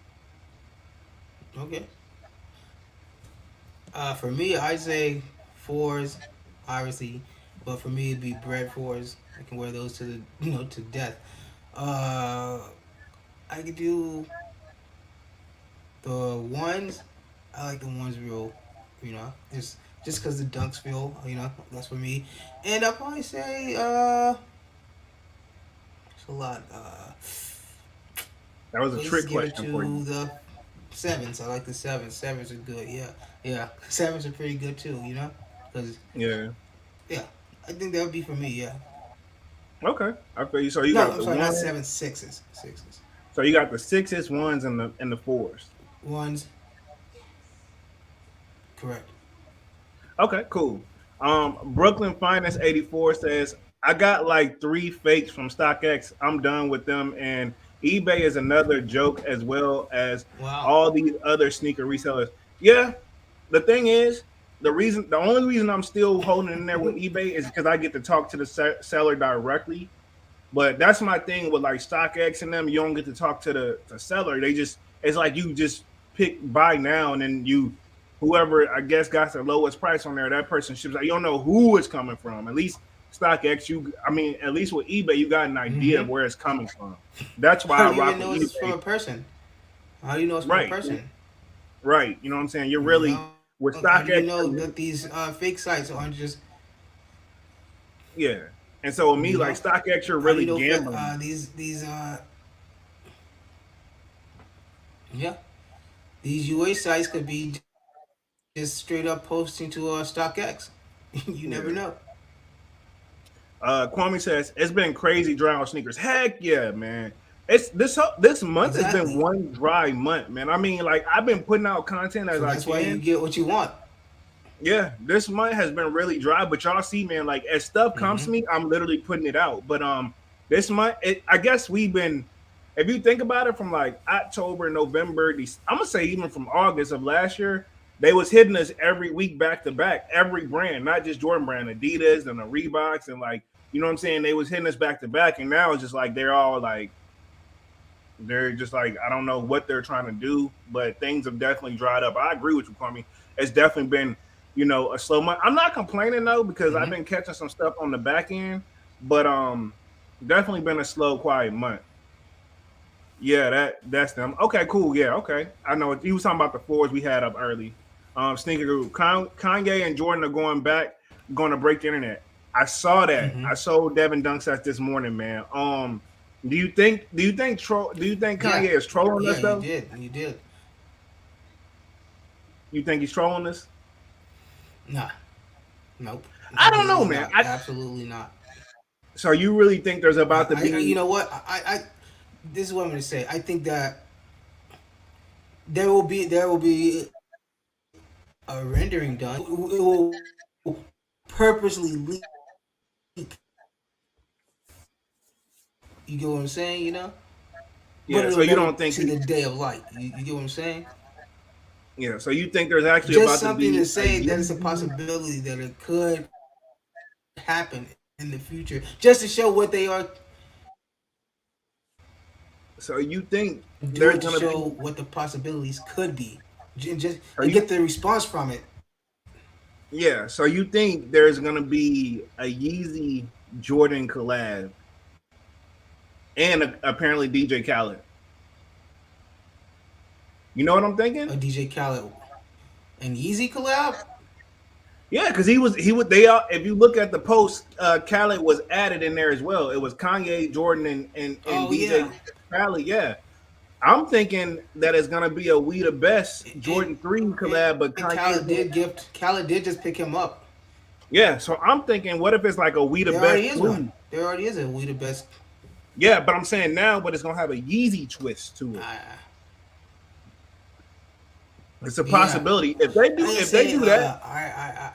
Okay. For me, I say fours, obviously, but for me it'd be bread fours. I can wear those to the to death. Uh, I could do the ones. I like the ones real, just because the dunks feel, that's for me. And I'll probably say it's a lot. That was a Let's just trick give it question for you. to the sevens. I like the sevens. Sevens are good. Yeah, yeah. Sevens are pretty good too. Because Yeah. yeah, I think that would be for me. Yeah. Okay. I feel you. So you No, got I'm the sorry, not one. sevens. Sixes. Sixes. So you got the sixes, ones, and the fours. Ones. Correct. Okay, cool. Brooklyn Finest 84 says, I got like three fakes from StockX. I'm done with them. And eBay is another joke as well as Wow. all these other sneaker resellers. Yeah, the thing is, the only reason I'm still holding in there with eBay is because I get to talk to the seller directly. But that's my thing with like StockX and them. You don't get to talk to the seller. They just it's like you just pick buy now and then you whoever I guess got the lowest price on there, that person ships out. You don't know who it's coming from. At least StockX, at least with eBay, you got an idea Mm-hmm. of where it's coming from. That's why How I do you rock even with know it's from eBay. a person? How do you know it's from a Right, person? right. You know what I'm saying? You're You really know, with how do you StockX. know that these fake sites aren't just Yeah, and so with me, you like know? StockX, you're How do really you know gambling. these yeah, these UA sites could be just straight up posting to StockX. You never Yeah. know. Kwame says it's been crazy dry on sneakers. Heck yeah, man. It's this month has been Exactly. one dry month, man. I mean, like I've been putting out content as So I that's why you can. get what you want. Yeah, this month has been really dry, but y'all see, man, like as stuff comes Mm-hmm. to me, I'm literally putting it out. But this month, I guess we've been, if you think about it, from like October, November, I'm gonna say even from August of last year, they was hitting us every week back to back, every brand, not just Jordan brand, Adidas and the Reeboks, and like you know what I'm saying, they was hitting us back to back, and now it's just like they're just like I don't know what they're trying to do, but things have definitely dried up. I agree with you, Kwame. It's definitely been a slow month. I'm not complaining though because I've Mm-hmm. been catching some stuff on the back end, but definitely been a slow, quiet month. Yeah, that's them. Okay, cool. Yeah, okay. I know he was talking about the fours we had up early. Sneaker group. Kanye and Jordan are going to break the internet. I saw that. Mm-hmm. I saw Devin Dunksat this morning, man. Do you think Yeah. Kanye is trolling Yeah, us you though? did. You did. You think he's trolling us? Nah. Nope. I don't know, Absolutely man. not. Absolutely not. So you really think there's about to You be? know what? This is what I'm gonna say. I think that there will be a rendering done. It will purposely leak. You get what I'm saying? But Yeah. So it'll you never don't think see he? the day of light. You get what I'm saying? Yeah. So you think there's actually Just about to something to be a say that it's a Yeezy? possibility that it could happen in the future, just to show what they are So you think there's doing to gonna show be? what the possibilities could be, Are and you? get the response from it. Yeah. So you think there's gonna be a Yeezy Jordan collab and apparently DJ Khaled. You know what I'm thinking? A DJ Khaled and Yeezy collab. Yeah, because he would they all. If you look at the post, Khaled was added in there as well. It was Kanye, Jordan, and Oh DJ yeah, Khaled. Yeah, I'm thinking that it's gonna be a We the Best and Jordan 3 collab, but and Kanye. Khaled did just pick him up. Yeah, so I'm thinking, what if it's like a We the There Best already is one. 3? There already is a We the Best. Yeah, but I'm saying now, but it's gonna have a Yeezy twist to it. Uh, It's a yeah, possibility I if just they say do that. I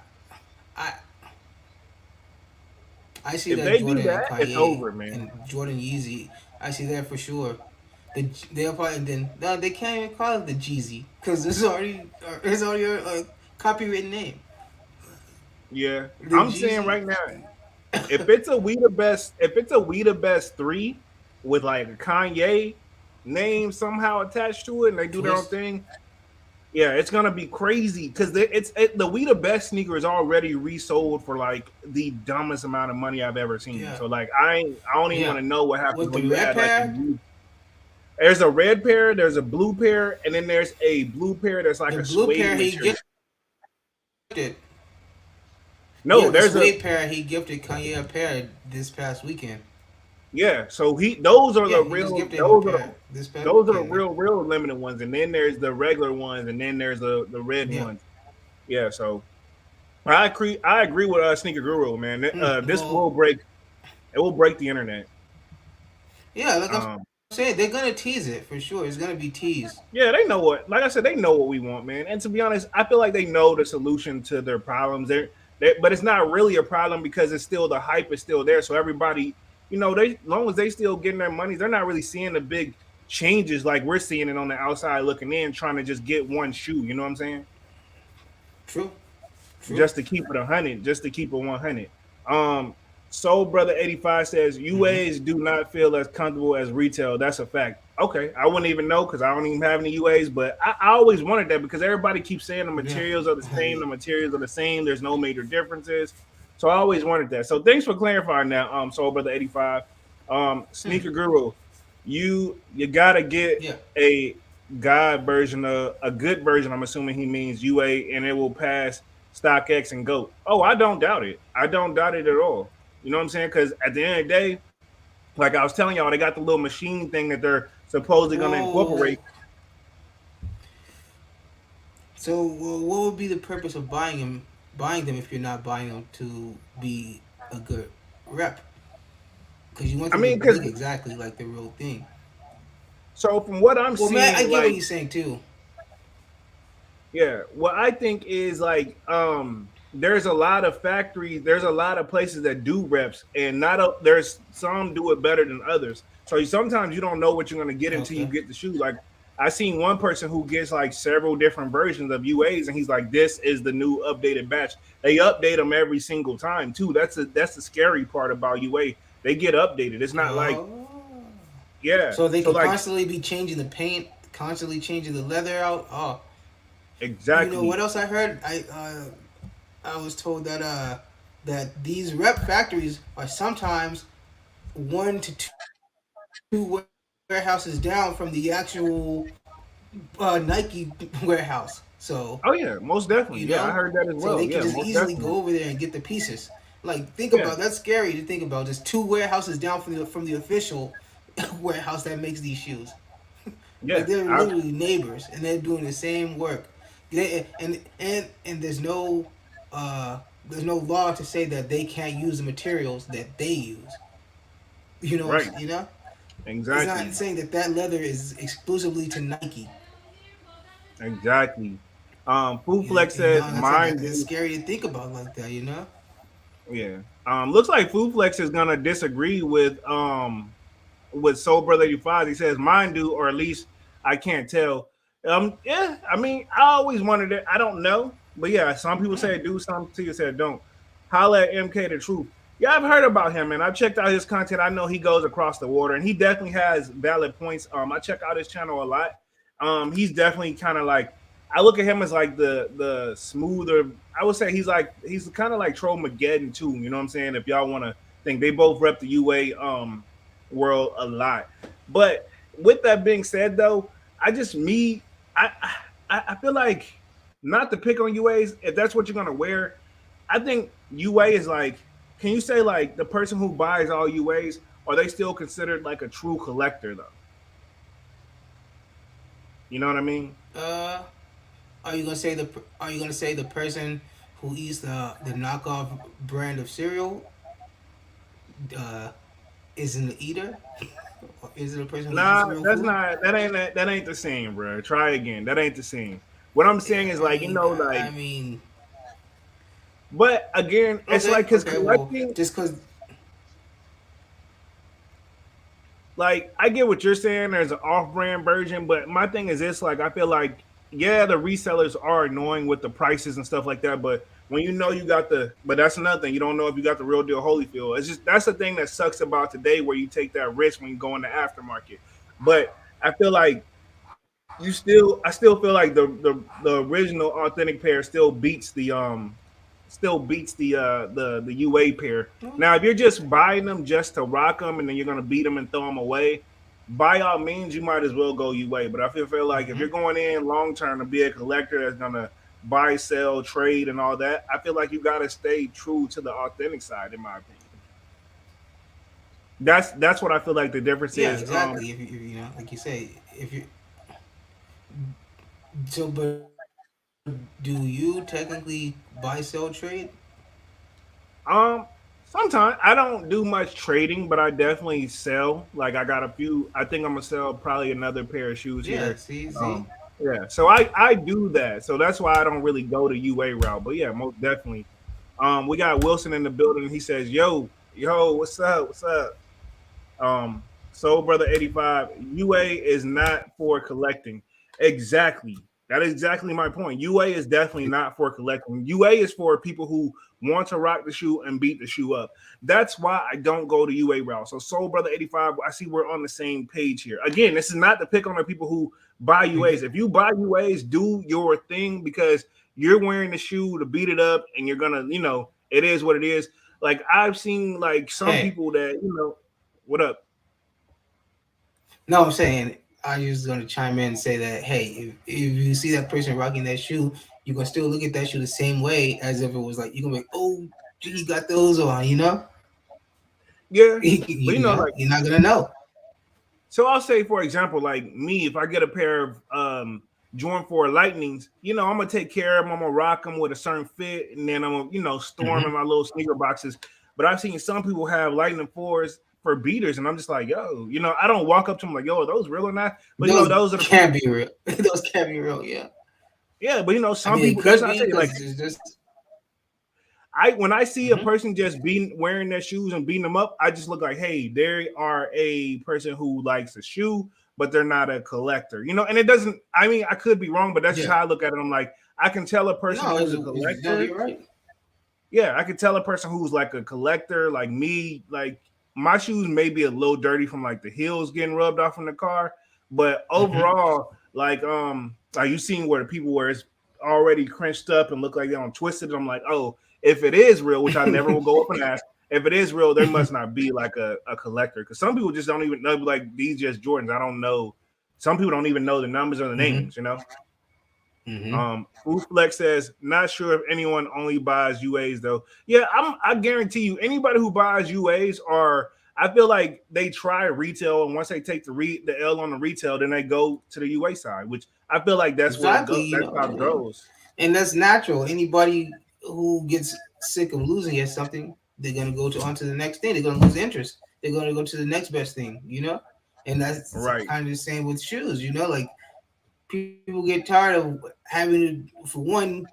I see If that they do Jordan and that, it's Kanye over, man. and Jordan Yeezy. I see that for sure. They'll probably then no, they can't even call it the Jeezy because it's already a copyrighted name. Yeah, The I'm saying Jeezy. right now, if it's a We the Best 3 with like a Kanye name somehow attached to it, and they do their own Twist. thing, yeah, it's gonna be crazy because the We the Best sneaker is already resold for like the dumbest amount of money I've ever seen. Yeah. So like I don't even Yeah. want to know what happens With the when you red add like a pair, blue. There's a red pair, there's a blue pair, and then there's a blue pair that's like the a blue suede pair he material. gifted. Yeah, No, the there's a suede pair he gifted Kanye a pair this past weekend. yeah. So those are Yeah, the he just real gifted him a those are pair this past those are the weekend. Like, real limited ones, and then there's the regular ones, and then there's the red yeah. ones. Yeah, so I agree with Sneaker Guru, man. This Well, will break the internet. yeah, like I'm Um, saying, they're gonna tease it for sure. It's gonna be teased. yeah, they know what. Like I said, they know what we want, man. And to be honest, I feel like they know the solution to their problems. But it's not really a problem because it's still the hype is still there. So everybody, they as long as they still getting their money, they're not really seeing the big changes like we're seeing it on the outside looking in, trying to just get one shoe. You know what I'm saying? True. True. Just to keep it 100, just to keep it 100. Um, Soul Brother 85 says Mm-hmm. UAs do not feel as comfortable as retail. That's a fact. Okay, I wouldn't even know because I don't even have any UAs, but I always wanted that because everybody keeps saying the Yeah. materials are the same, the materials are the same. There's no major differences, so I always wanted that. So thanks for clarifying that, Soul Brother 85. Hmm. Sneaker Guru, you gotta get Yeah. a God version of a good version. I'm assuming he means UA, and it will pass StockX and GOAT. Oh, I don't doubt it. I don't doubt it at all. You know what I'm saying? Because at the end of the day, like I was telling y'all, they got the little machine thing that they're supposedly going to Whoa. incorporate. So, what would be the purpose of buying them if you're not buying them to be a good rep? Because you want I them to mean, because look exactly like the real thing. so from what I'm Well, man, I seeing, get what like you're saying too. yeah, what I think is like there's a lot of factories, there's a lot of places that do reps, and there's some do it better than others. So sometimes you don't know what you're going to get until you Okay. get the shoe. Like I seen one person who gets like several different versions of UAs, and he's like, "This is the new updated batch." They update them every single time too. That's the scary part about UA. They get updated. It's not like Oh. yeah. So they So can like constantly be changing the paint, constantly changing the leather out. Oh, you know what exactly. else I heard? I was told that that these rep factories are sometimes 1 to 2 warehouses down from the actual Nike warehouse. So Oh yeah, most definitely. you Yeah, I know, heard that as so well. they can Yeah, just most easily definitely. go over there and get the pieces. Like think Yeah, about that's scary to think about. Just 2 warehouses down from the official warehouse that makes these shoes. Like yeah. they're literally neighbors and they're doing the same work. And there's no law to say that they can't use the materials that they use. You know, Right. you know, it's not Exactly. saying that that leather is exclusively to Nike. Exactly. Food Flex You says know, mine that's do. scary to think about like that. You know. Yeah. Looks like Food Flex is gonna disagree with Soul Brother 85. He says mine do, or at least I can't tell. Yeah, I mean, I always wondered it. I don't know. But yeah, some people Yeah. say do, some people say don't. Holla at MK the truth. Yeah, I've heard about him and I've checked out his content. I know he goes across the water and he definitely has valid points. I check out his channel a lot. He's definitely kind of like I look at him as like the smoother. I would say he's kind of like Troll Mageddon too. You know what I'm saying? If y'all want to think they both rep the UA world a lot. But with that being said, though, I just me, I I feel like not to pick on UAs if that's what you're gonna wear. I think UA is like, can you say like the person who buys all UAs are they still considered like a true collector though? You know what I mean? Uh, are you gonna say Are you gonna say the person who eats the knockoff brand of cereal uh, isn't an eater? Or is it a person who eats Nah, real that's food? not that ain't the same, bro. Try again. That ain't the same. What I'm saying is I like mean, like, I mean, but again, it's okay, like because okay. Well, collecting, just cause, like I get what you're saying. There's an off-brand version, but my thing is this: like I feel like yeah, the resellers are annoying with the prices and stuff like that. But when you know you got but that's another thing. You don't know if you got the real deal Holyfield. It's just that's the thing that sucks about today, where you take that risk when you go in the aftermarket. But I feel like I still feel like the original authentic pair still beats the UA pair. Now, if you're just buying them just to rock them and then you're gonna beat them and throw them away, by all means, you might as well go UA. But I feel like if you're hmm going in long term to be a collector that's gonna buy, sell, trade, and all that, I feel like you gotta stay true to the authentic side, in my opinion. That's what I feel like the difference yeah, is. exactly. If you know, like you say, if you so, but do you technically buy, sell, trade? Um, Sometimes I don't do much trading, but I definitely sell. Like I got a few. I think I'm gonna sell probably another pair of shoes Yeah. here. See. Um, yeah. So I do that. So that's why I don't really go the UA route. But yeah, most definitely. We got Wilson in the building. He says, yo, what's up? What's up?" Soul Brother 85, UA is not for collecting. Exactly. That is exactly my point. UA is definitely not for collecting. UA is for people who want to rock the shoe and beat the shoe up. That's why I don't go to UA route. So Soul Brother 85, I see we're on the same page here. Again, this is not to pick on the people who buy UAs. If you buy UAs, do your thing because you're wearing the shoe to beat it up and you're gonna, it is what it is. Like I've seen like some Hey, people that, what up? no, I'm saying I just gonna chime in and say that hey, if you see that person rocking that shoe, you gonna still look at that shoe the same way as if it was like you're gonna be like, oh, he got those on, you know? Yeah, but You know, like, you're not gonna know. so I'll say for example, like me, if I get a pair of Jordan 4 Lightnings, I'm gonna take care of them. I'm gonna rock them with a certain fit, and then I'm gonna, store them in hmm my little sneaker boxes. But I've seen some people have Lightning 4s for beaters, and I'm just like, yo, I don't walk up to them like, yo, are those real or not? But Those those are the can't people. be real. Those can't be real. Yeah. Yeah, but I some mean, it people. That's could how I be say, like, because it's just. I when I see a hmm person just being wearing their shoes and beating them up, I just look like, hey, they are a person who likes a shoe, but they're not a collector. And it doesn't. I mean, I could be wrong, but that's just Yeah. how I look at it. I'm like, I can tell a person No, who's a no, collector. you're right. Yeah, I can tell a person who's like a collector, like me. Like my shoes may be a little dirty from like the heels getting rubbed off in the car, but hmm overall, like you seen where the people where it's already crunched up and look like they're on twisted. I'm like, oh, if it is real, which I never will go up and ask, if it is real, there must not be like a collector because some people just don't even know. Like these just Jordans, I don't know. Some people don't even know the numbers or the hmm names. hmm Food Flex says, not sure if anyone only buys UAs though. Yeah, I guarantee you, anybody who buys UAs are. I feel like they try retail, and once they take the L on the retail, then they go to the UA side, which I feel like that's where it Exactly. goes. You That's know, how it goes. and that's natural. Anybody who gets sick of losing at something, they're gonna go to onto the next thing. They're gonna lose interest. They're gonna go to the next best thing. You know, and that's Right. kind of the same with shoes. You know, like people get tired of having to, for one,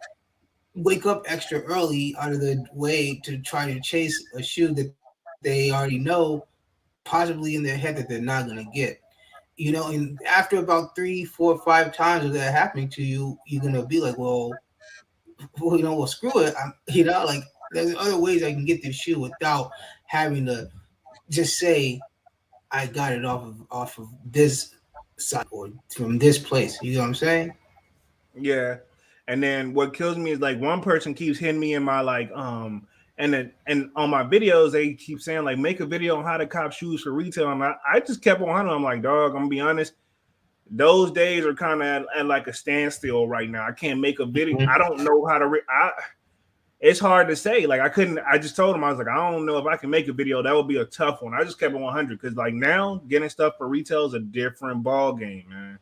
wake up extra early out of the way to try to chase a shoe that they already know, possibly in their head that they're not gonna get. You know, and after about three, four, 5 times of that happening to you, you're gonna be like, well, screw it. Like there's other ways I can get this shoe without having to just say I got it off of this site or from this place. You know what I'm saying? Yeah. And then what kills me is like one person keeps hitting me in my like And on my videos, they keep saying like make a video on how to cop shoes for retail, and I just kept on hunting. I'm like, dog, I'm gonna be honest. Those days are kind of at like a standstill right now. I can't make a video. I Mhm. don't know how to. It's hard to say. Like I couldn't. I just told him I was like, I don't know if I can make a video. That would be a tough one. I just kept it 100 because like now getting stuff for retail is a different ball game, man.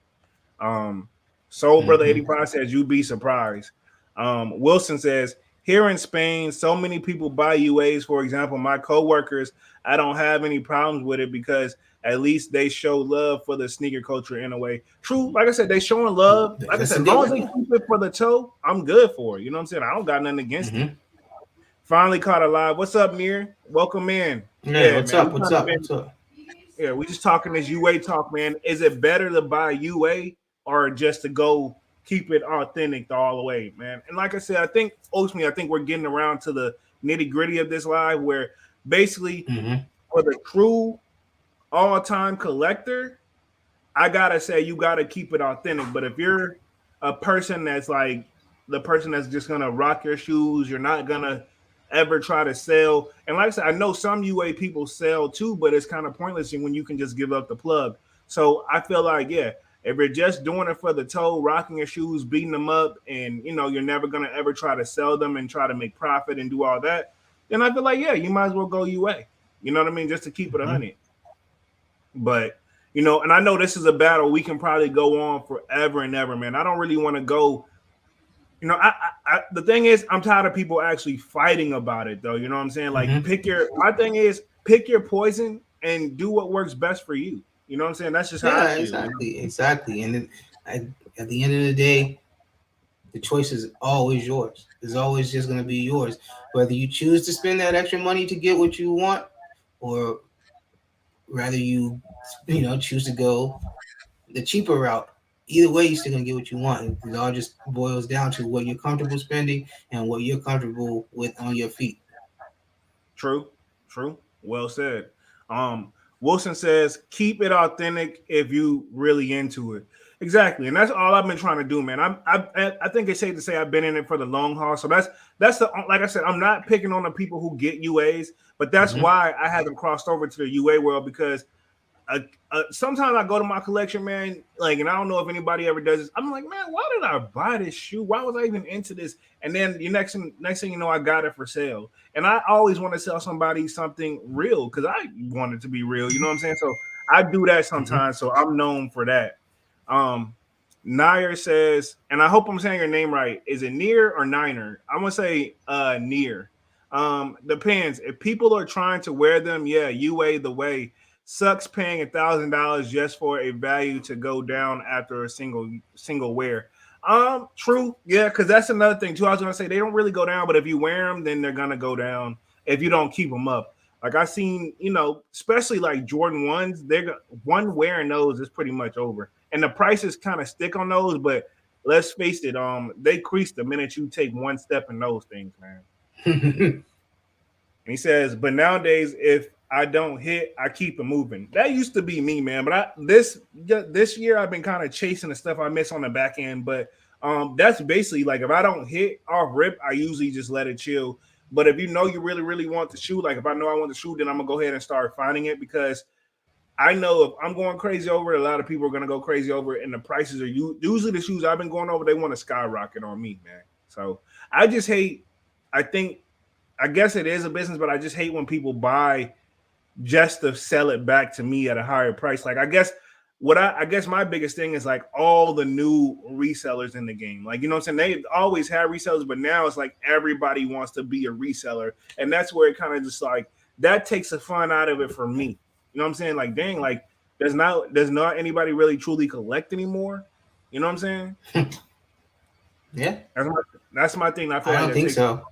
Um, Soul Brother Mhm. 85 says you'd be surprised. Wilson says here in Spain, so many people buy UAs. For example, my coworkers, I don't have any problems with it because at least they show love for the sneaker culture in a way. True, like I said, they showing love. Like I That's said, a as good long as way. they Yeah. keep it for the toe, I'm good for it. You know what I'm saying? I don't got nothing against it. Mhm. Finally caught alive. What's up, Mir? Welcome in. Yeah. Yeah, What's man. We up? What's kind of up? been What's up? we just talking this UA talk, man. Is it better to buy UA or just to go keep it authentic all the way, man? And like I said, I think ultimately, I think we're getting around to the nitty gritty of this live, where basically Mhm. for the true all time collector, I gotta say you gotta keep it authentic. But if you're a person that's like the person that's just gonna rock your shoes, you're not gonna ever try to sell. And like I said, I know some UA people sell too, but it's kind of pointless when you can just give up the plug. So I feel like, yeah, if you're just doing it for the toe, rocking your shoes, beating them up, and you're never gonna ever try to sell them and try to make profit and do all that, then I feel like, yeah, you might as well go UA. You know what I mean? Just to keep it a Mhm. hundred. But and I know this is a battle we can probably go on forever and ever, man. I don't really want to go. The thing is, I'm tired of people actually fighting about it, though. You know what I'm saying? Like, Mhm. pick your. My thing is, pick your poison and do what works best for you. You know what I'm saying? That's just how I Yeah. feel. Exactly. Exactly. And then at the end of the day, the choice is always yours. It's always just going to be yours. Whether you choose to spend that extra money to get what you want, or rather you choose to go the cheaper route. Either way, you're still gonna get what you want. It all just boils down to what you're comfortable spending and what you're comfortable with on your feet. True, true. Well said. Um, Wilson says, keep it authentic if you really into it. Exactly, and that's all I've been trying to do, man. I think it's safe to say I've been in it for the long haul. So that's the like I said, I'm not picking on the people who get UAs, but that's Mm-hmm. why I haven't crossed over to the UA world because uh, sometimes I go to my collection, man, like, and I don't know if anybody ever does this. I'm like, man, why did I buy this shoe? Why was I even into this? And then the next thing you know, I got it for sale. And I always want to sell somebody something real because I want it to be real. You know what I'm saying? So I do that Mm-hmm. sometimes. So I'm known for that. Um, Nair says, and I hope I'm saying your name right. Is it Near or Niner? I'm gonna say Near. Depends. If people are trying to wear them, yeah, UA the way. Sucks paying $1,000 just for a value to go down after a single wear. True, yeah, because that's another thing too. I was gonna say they don't really go down, but if you wear them, then they're gonna go down if you don't keep them up. Like I seen, especially like Jordan ones, one wearing those is pretty much over, and the prices kind of stick on those. But let's face it, they crease the minute you take one step in those things, man. And he says, but nowadays, if I don't hit, I keep it moving. That used to be me, man. But this year, I've been kind of chasing the stuff I miss on the back end. But that's basically like if I don't hit off rip, I usually just let it chill. But if you know you really, really want the shoe, like if I know I want the shoe, then I'm gonna go ahead and start finding it because I know if I'm going crazy over it, a lot of people are gonna go crazy over it, and the prices are usually the shoes I've been going over, they want to skyrocket on me, man. So I just hate. I think I guess it is a business, but I just hate when people buy just to sell it back to me at a higher price. Like I guess my biggest thing is like all the new resellers in the game. Like, you know what I'm saying? They always had resellers, but now it's like everybody wants to be a reseller. And that's where it kind of just like that takes the fun out of it for me. You know what I'm saying? Like, dang, like there's not anybody really truly collect anymore. You know what I'm saying? Yeah, That's my thing. I feel I like don't that think takes so.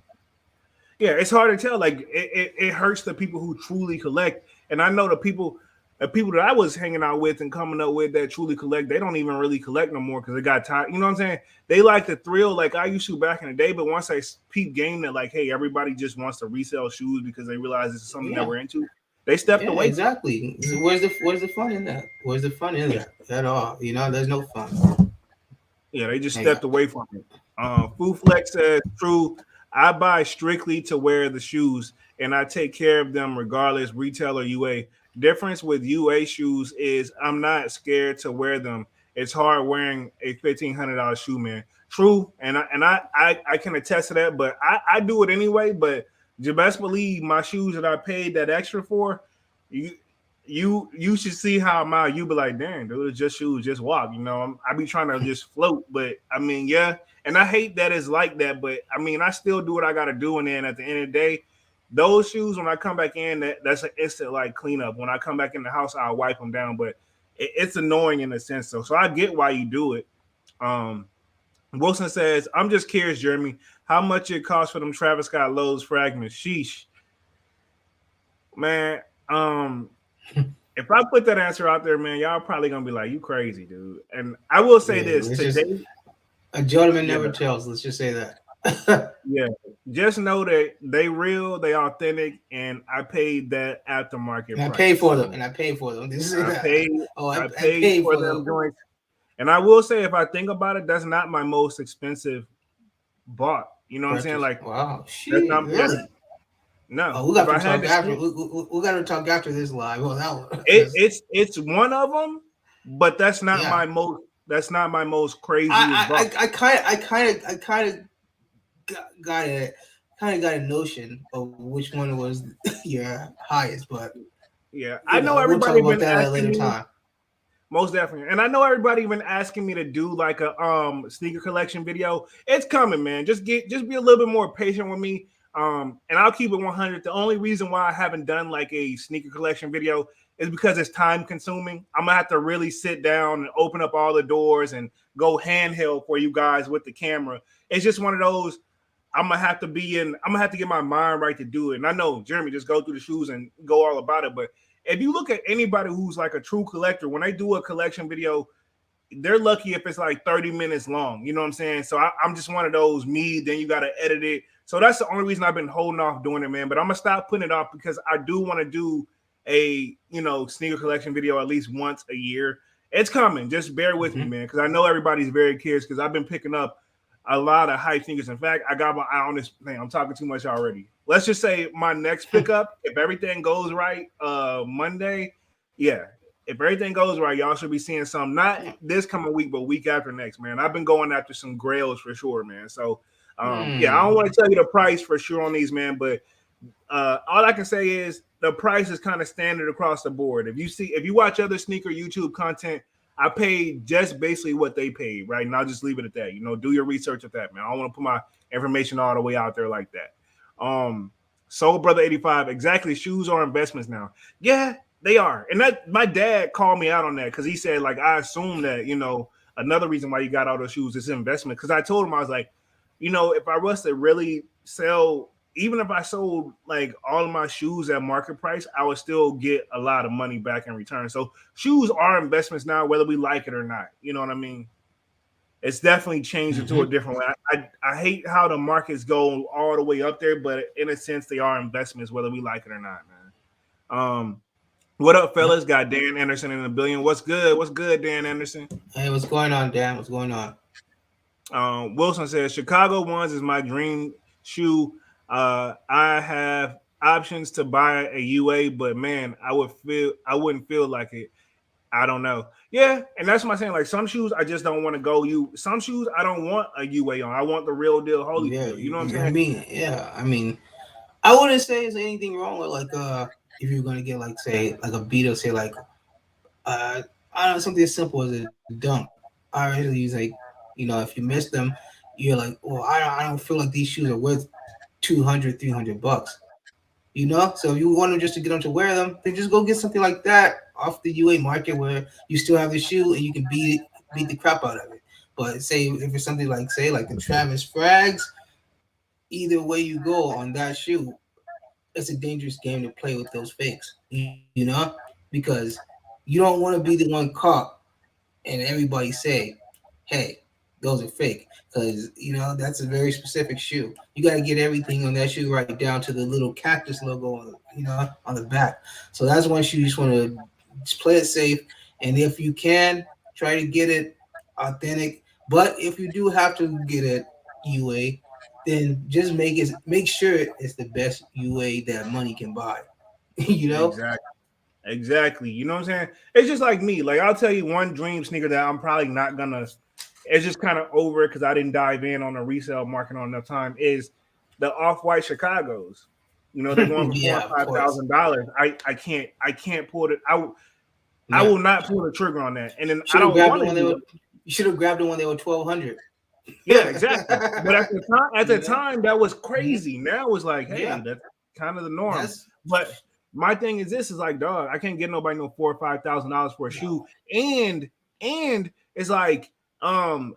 yeah, it's hard to tell. Like it hurts the people who truly collect. And I know the people that I was hanging out with and coming up with that truly collect, they don't even really collect no more because they got tired. You know what I'm saying? They like the thrill like I used to back in the day, but once I peep game that like, hey, everybody just wants to resell shoes because they realize this is something that Yeah, we're into, they stepped yeah, away from it. exactly. Where's the fun in that? Where's the fun in that at all? There's no fun. Yeah, they just Hey, stepped away from it. Foo Flex says true. I buy strictly to wear the shoes, and I take care of them regardless, retail or UA. Difference with UA shoes is I'm not scared to wear them. It's hard wearing a $1,500 shoe, man. True, and I can attest to that, but I do it anyway. But you best believe my shoes that I paid that extra for, you you should see how I'm out. You be like, damn, dude, it's just shoes, just walk. I be trying to just float, but I mean, yeah. And I hate that it's like that, but I mean, I still do what I got to do. And then at the end of the day, those shoes, when I come back in, that's an instant like cleanup. When I come back in the house, I'll wipe them down, but it's annoying in a sense. So I get why you do it. Um, Wilson says, I'm just curious, Jeremy, how much it costs for them Travis Scott Lowe's fragments? Sheesh, man. If I put that answer out there, man, y'all probably gonna be like, "You crazy, dude." And I will say Yeah, this it's just today, a gentleman yeah, never tells. Let's just say that. yeah. Just know that they real, they authentic, and I paid that aftermarket And I paid price. for them. And I paid for them. This is I that. paid, Oh, I I paid paid for for them them. joints, and I will say, if I think about it, that's not my most expensive bought. You know what I'm saying? Purchase. Like Wow. that's Shit. not that's Really? no. Oh, we If got I to had talk to after. spend, We got to talk after this live. Well, that one. it, Because, it's one of them, but that's not yeah. my most. That's not my most craziest bought. I kind of got a notion of which one was your highest, but Yeah, I know we'll talk everybody about been that at a asking later me. time. Most definitely. And I know everybody been asking me to do like a sneaker collection video. It's coming, man. Just be a little bit more patient with me. And I'll keep it 100. The only reason why I haven't done like a sneaker collection video is because it's time consuming. I'm gonna have to really sit down and open up all the doors and go handheld for you guys with the camera. It's just one of those. I'm gonna have to get my mind right to do it. And I know Jeremy just go through the shoes and go all about it, but if you look at anybody who's like a true collector, when they do a collection video, they're lucky if it's like 30 minutes long. You know what I'm saying? So I'm just one of those me, then you got to edit it. So that's the only reason I've been holding off doing it, man. But I'm going to stop putting it off because I do want to do a, sneaker collection video at least once a year. It's coming. Just bear with me, Hmm. man, because I know everybody's very curious because I've been picking up a lot of hype sneakers. In fact, I got my eye on this thing. I'm talking too much already. Let's just say my next pickup, if everything goes right, Monday, yeah. If everything goes right, y'all should be seeing some not this coming week, but week after next, man. I've been going after some grails for sure, man. So yeah, I don't want to tell you the price for sure on these, man, but all I can say is the price is kind of standard across the board. If you watch other sneaker YouTube content, I paid just basically what they paid, right? And I'll just leave it at that. Do your research at that, man. I don't want to put my information all the way out there like that. Soul Brother 85, exactly. Shoes are investments now. Yeah, they are. And that my dad called me out on that because he said, like, I assume that, another reason why you got all those shoes is investment. Because I told him, I was like, if I was to really sell, even if I sold like all of my shoes at market price, I would still get a lot of money back in return. So shoes are investments now, whether we like it or not. You know what I mean? It's definitely changed into a Hmm. different way. I hate how the markets go all the way up there, but in a sense, they are investments, whether we like it or not, man. What up, Yep. fellas? Got Dan Anderson in the billion. What's good? What's good, Dan Anderson? Hey, what's going on, Dan? What's going on? Wilson says Chicago ones is my dream shoe. I have options to buy a UA, but man, I wouldn't feel like it. I don't know. Yeah, and that's what I'm saying. Like some shoes, I just don't want to go. Some shoes, I don't want a UA on. I want the real deal Yeah, Holyfield. You know what I'm I saying? mean, yeah, I mean, I wouldn't say there's anything wrong with like if you're gonna get like say like a beat or say like I don't know something as simple as a dunk. I usually use like if you miss them, you're like, well, I don't feel like these shoes are worth 200, $300. So if you want them just to get them to wear them, then just go get something like that off the UA market where you still have the shoe and you can beat the crap out of it. But say if it's something like say like the Travis Frags, either way you go on that shoe, it's a dangerous game to play with those fakes. Because you don't want to be the one caught and everybody say, "Hey, those are fake," because that's a very specific shoe. You got to get everything on that shoe right down to the little cactus logo on the back. So that's one shoe you just want to just play it safe, and if you can, try to get it authentic. But if you do have to get it UA, then just make sure it's the best UA that money can buy. you know? Exactly. Exactly. You know what I'm saying? It's just like me. Like I'll tell you one dream sneaker that I'm probably not gonna. It's just kind of over because I didn't dive in on the resale market on enough time. Is the off white Chicago's? You know they're going for four Yeah, or of five course. thousand dollars. I can't pull it. I Yeah. will not pull the trigger on that. And then I Should have don't grabbed want it to when they do were. it. You should have grabbed it when they were 1,200. Yeah, exactly. But at the you know. time that was Mhm. crazy. Now it's like, hey, Yeah, that's kind of the norm. that's But my thing is this is like, dog, I can't get nobody no $4,000 or $5,000 for a shoe. no. And it's like, um,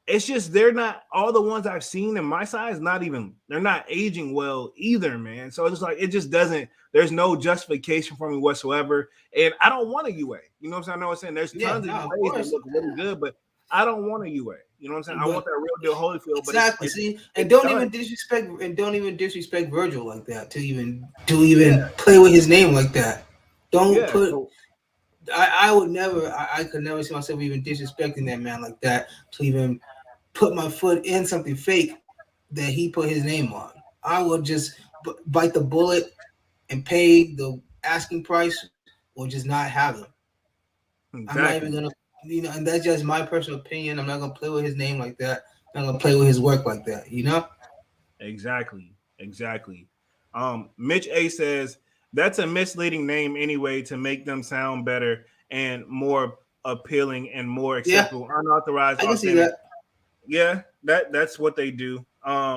it's just they're not all the ones I've seen in my size, not even they're not aging well either, man. So it's like it just doesn't, there's no justification for me whatsoever. And I don't want a UA. You know what I'm saying? I know what I'm saying there's Yeah, tons of no, of UAs that course. look really good, but I don't want a UA. You know what I'm saying? I want But that real deal Holyfield, but exactly. See, and it's don't done. even disrespect Virgil like that to Yeah, even play with his name like that. Don't yeah. put. So I would never. I could never see myself even disrespecting that man like that to even put my foot in something fake that he put his name on. I would just bite the bullet and pay the asking price or just not have them. I'm not even exactly. gonna, and that's just my personal opinion. I'm not gonna play with his name like that. I'm not gonna play with his work like that. Exactly. Exactly. Mitch A says that's a misleading name anyway to make them sound better and more appealing and more Yeah, acceptable. Unauthorized, I can see authentic. that. Yeah, that's what they do.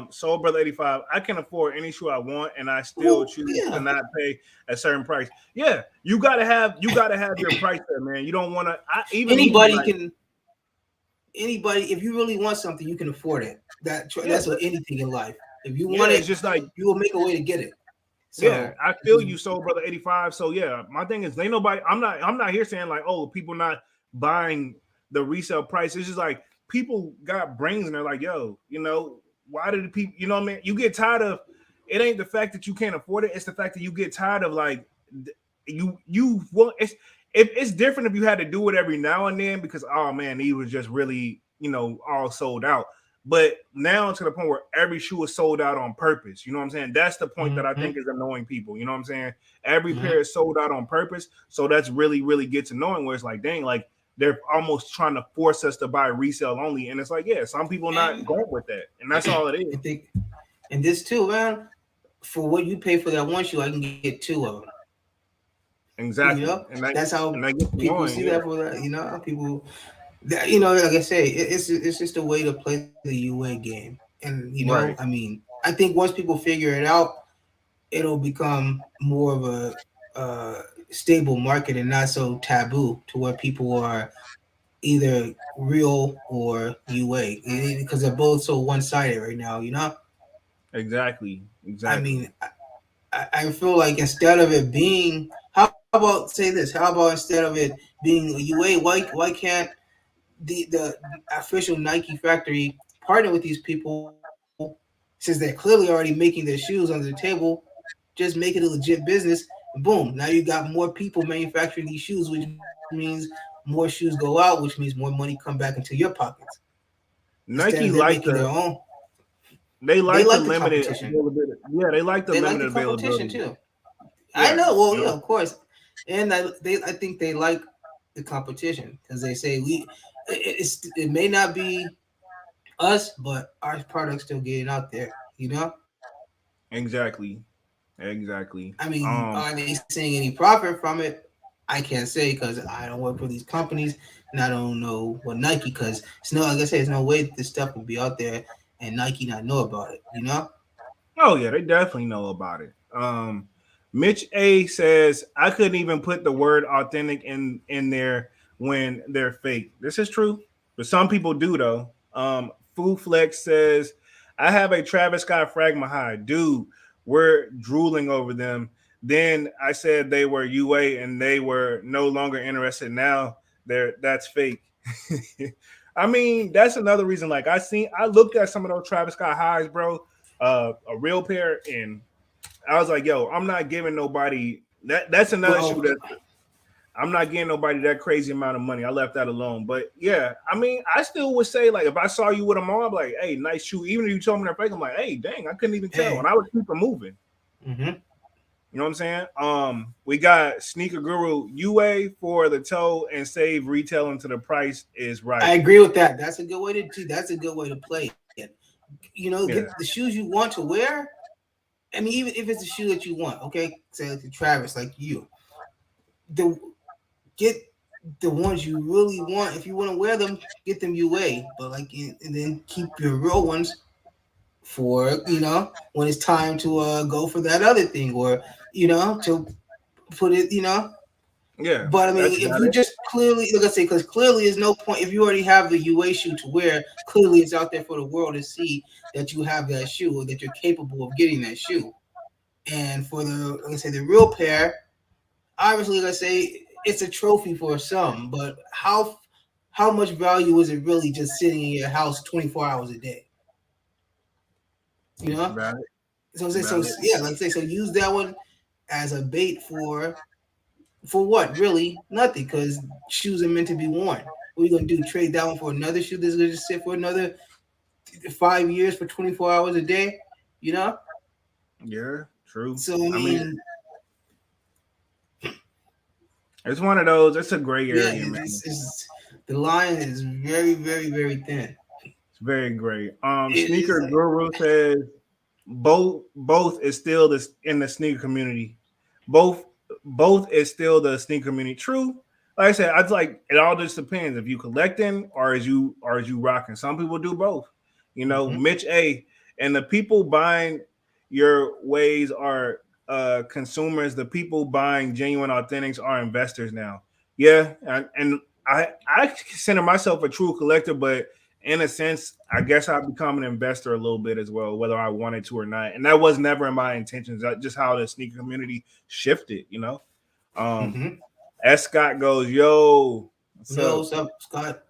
Soul Brother 85, I can afford any shoe I want and I still Well, choose to yeah. not pay a certain price. Yeah, you gotta have your price there, man. You don't wanna even me, Anybody like, can. Anybody, if you really want something, you can afford it. yeah, That's what anything in life. If you yeah, want it's it, just like, you will make a way to get it. yeah, So I this feel is you, Soul Brother 85. So yeah, my thing is, ain't nobody. I'm not here saying like, oh, people not buying the resale price. It's just like people got brains and they're like, yo, why did the people? You know what I mean? You get tired of. It ain't the fact that you can't afford it. It's the fact that you get tired of like you. Well, it's different if you had to do it every now and then because oh man, he was just really all sold out. But now to the point where every shoe is sold out on purpose. You know what I'm saying? That's the point that I mm-hmm, think is annoying people. You know what I'm saying? Every mm-hmm. pair is sold out on purpose. So that's really, really gets annoying where it's like, dang, like they're almost trying to force us to buy resale only. And it's like, yeah, some people not And going with that. And that's all it is. I think, and this too, man. For what you pay for that one shoe, I can get two of them. Exactly. That's how And that gets people annoying, see yeah. that for that. People that like I say, it's just a way to play the UA game. And I Right. mean, I think once people figure it out, it'll become more of a stable market and not so taboo to where people are either real or UA because they're both so one sided right now. Exactly. I Exactly. mean, I feel like instead of it being, how about say this? How about instead of it being a UA, why can't the official Nike factory partner with these people since they're clearly already making their shoes under the table? Just make it a legit business, and boom! Now you got more people manufacturing these shoes, which means more shoes go out, which means more money come back into your pockets instead of them Nike making like their the own. they They like like the the limited competition. availability. Yeah, they like the They like the limited competition availability. too. I Yeah. know. Well, You yeah, know? of course. And I think they like the competition because they say it may not be us, but our product's still getting out there. Exactly. Exactly. I mean, are they seeing any profit from it? I can't say because I don't work for these companies and I don't know what Nike because it's no, like I said, there's no way that this stuff would be out there and Nike not know about it. Oh yeah, they definitely know about it. Mitch A says I couldn't even put the word authentic in there when they're fake. This is true, but some people do though. Foo Flex says I have a Travis Scott Fragma High, dude. We're drooling over them. Then I said they were UA and they were no longer interested. Now that's fake. I mean, that's another reason. Like I looked at some of those Travis Scott highs, bro, a real pair, and I was like, yo, I'm not giving nobody that. That's another shoe Well, that I'm not getting nobody that crazy amount of money. I left that alone. But yeah, I mean, I still would say like if I saw you with them on, I'm like, hey, nice shoe. Even if you told me they're fake, I'm like, hey, dang, I couldn't even tell, and Hey. I would keep it moving. Mm-hmm. You know what I'm saying? We got Sneaker Guru UA for the toe and save retailing to the price is I right. agree with that. That's a good way to do. That's a good way to play it. Get the Yeah, shoes you want to wear. I mean, even if it's a shoe that you want, okay, say like Travis, like you, the get the ones you really want. If you want to wear them, get them UA. But and then keep your real ones for when it's time to go for that other thing, or to put it. yeah, But I that's mean, if about you it. just clearly, like I say, because clearly there's no point if you already have the UA shoe to wear. Clearly, it's out there for the world to see that you have that shoe or that you're capable of getting that shoe. And for like I say, the real pair, obviously, like I say, it's a trophy for some. But how much value is it really just sitting in your house 24 hours a day? You know. About it. So I'm saying, so About it. yeah, like I say, so use that one as a bait for what? Really, nothing. Because shoes are meant to be worn. What are you gonna do? Trade that one for another shoe that's gonna just sit for another 5 years for 24 hours a day? You know. Yeah, true. So I I mean, mean, it's one of those. It's a gray yeah, area, man. the line is very, very, very thin. It's very gray. It is Sneaker like, Guru says both is still in the sneaker community. Both both is still the sneaker community. True. Like I said, I like it all just depends if you collecting or as you rocking. Some people do both. mhm. Mitch A and the people buying your ways are consumers. The people buying genuine authentics are investors now. Yeah, and I consider myself a true collector, but in a sense, I guess I've become an investor a little bit as well, whether I wanted to or not. And that was never in my intentions. That's just how the sneaker community shifted. Um, Mhm. S. Scott goes, yo, what's Yo, up? what's up, Scott?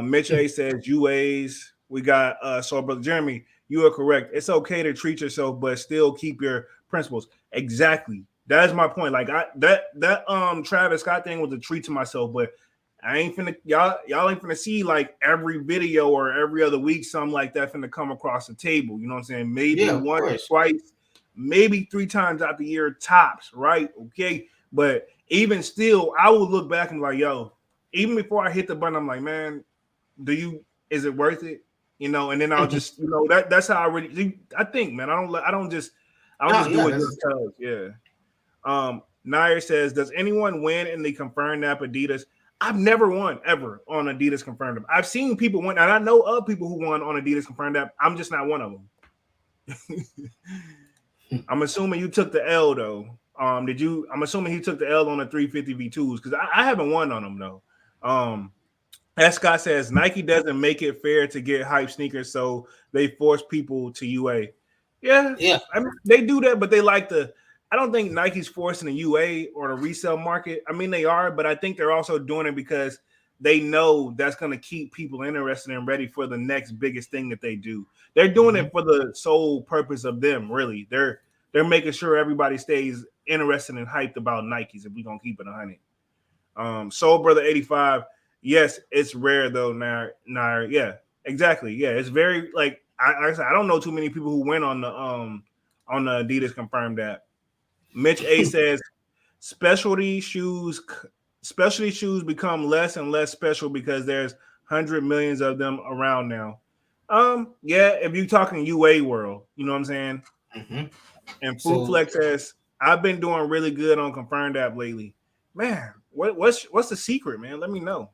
Mitch A says, UAs. We got Soul Brother Jeremy. You are correct. It's okay to treat yourself, but still keep your principles. Exactly. That is my point. Like that Travis Scott thing was a treat to myself, but I ain't finna y'all ain't finna see like every video or every other week something like that finna come across the table. You know what I'm saying? Maybe Yeah, of once, course. twice, maybe three times out the year tops, right? Okay. But even still, I would look back and be like, yo, even before I hit the button, I'm like, man, is it worth it? And then I'll just that's how I really I think, man. I don't No, just yeah, do it that's just cause, yeah. Nair says, does anyone win in the confirmed app Adidas? I've never won ever on Adidas confirmed app. I've seen people win, and I know of people who won on Adidas confirmed app. I'm just not one of them. I'm assuming you took the L though. Did you? I'm assuming he took the L on the 350 V2s because I haven't won on them though. As Scott says, Nike doesn't make it fair to get hype sneakers, so they force people to UA. Yeah, yeah. I mean they do that, but they like the. I don't think Nike's forcing the UA or the resale market. I mean they are, but I think they're also doing it because they know that's going to keep people interested and ready for the next biggest thing that they do. They're doing Hmm. it for the sole purpose of them. Really, they're making sure everybody stays interested and hyped about Nikes. If we're gonna keep it 100. Soul Brother 85. Yes, it's rare though. Now, yeah, exactly. Yeah, it's very like I don't know too many people who went on the Adidas confirmed that. Mitch A says specialty shoes specialty shoes become less and less special because there's 100 millions of them around now. Yeah, if you're talking UA world, you know what I'm saying. Hmm. And Fruit So Flex says, I've been doing really good on confirmed app lately. Man, what's the secret, man? Let me know.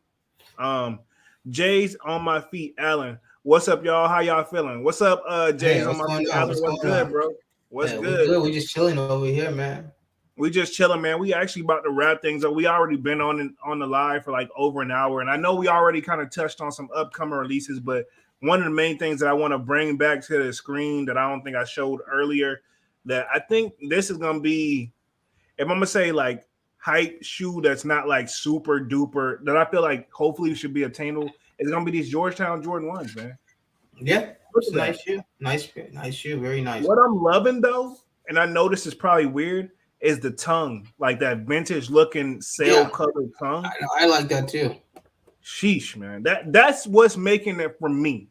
Um, Jay's on my feet, Alan. What's up, y'all? How y'all feeling? What's up, hey, Jay's on what's my going feet, on? Alan? What's What's going good, on? bro? What's Yeah, we're good? good. We're just chilling over here, man. We just chilling, man. We actually about to wrap things up. We already been on the live for like over an hour, and I know we already kind of touched on some upcoming releases, but one of the main things that I want to bring back to the screen that I don't think I showed earlier, that I think this is gonna be, if I'm gonna say like hype shoe that's not like super duper, that I feel like hopefully should be attainable, it's gonna be these Georgetown Jordan ones, man. Yeah, Look it's at a that. nice shoe. Nice shoe. Very nice. What I'm loving though, and I know this is probably weird, is the tongue, like that vintage looking sail Yeah, colored tongue. I like that too. Sheesh, man. That's what's making it for me.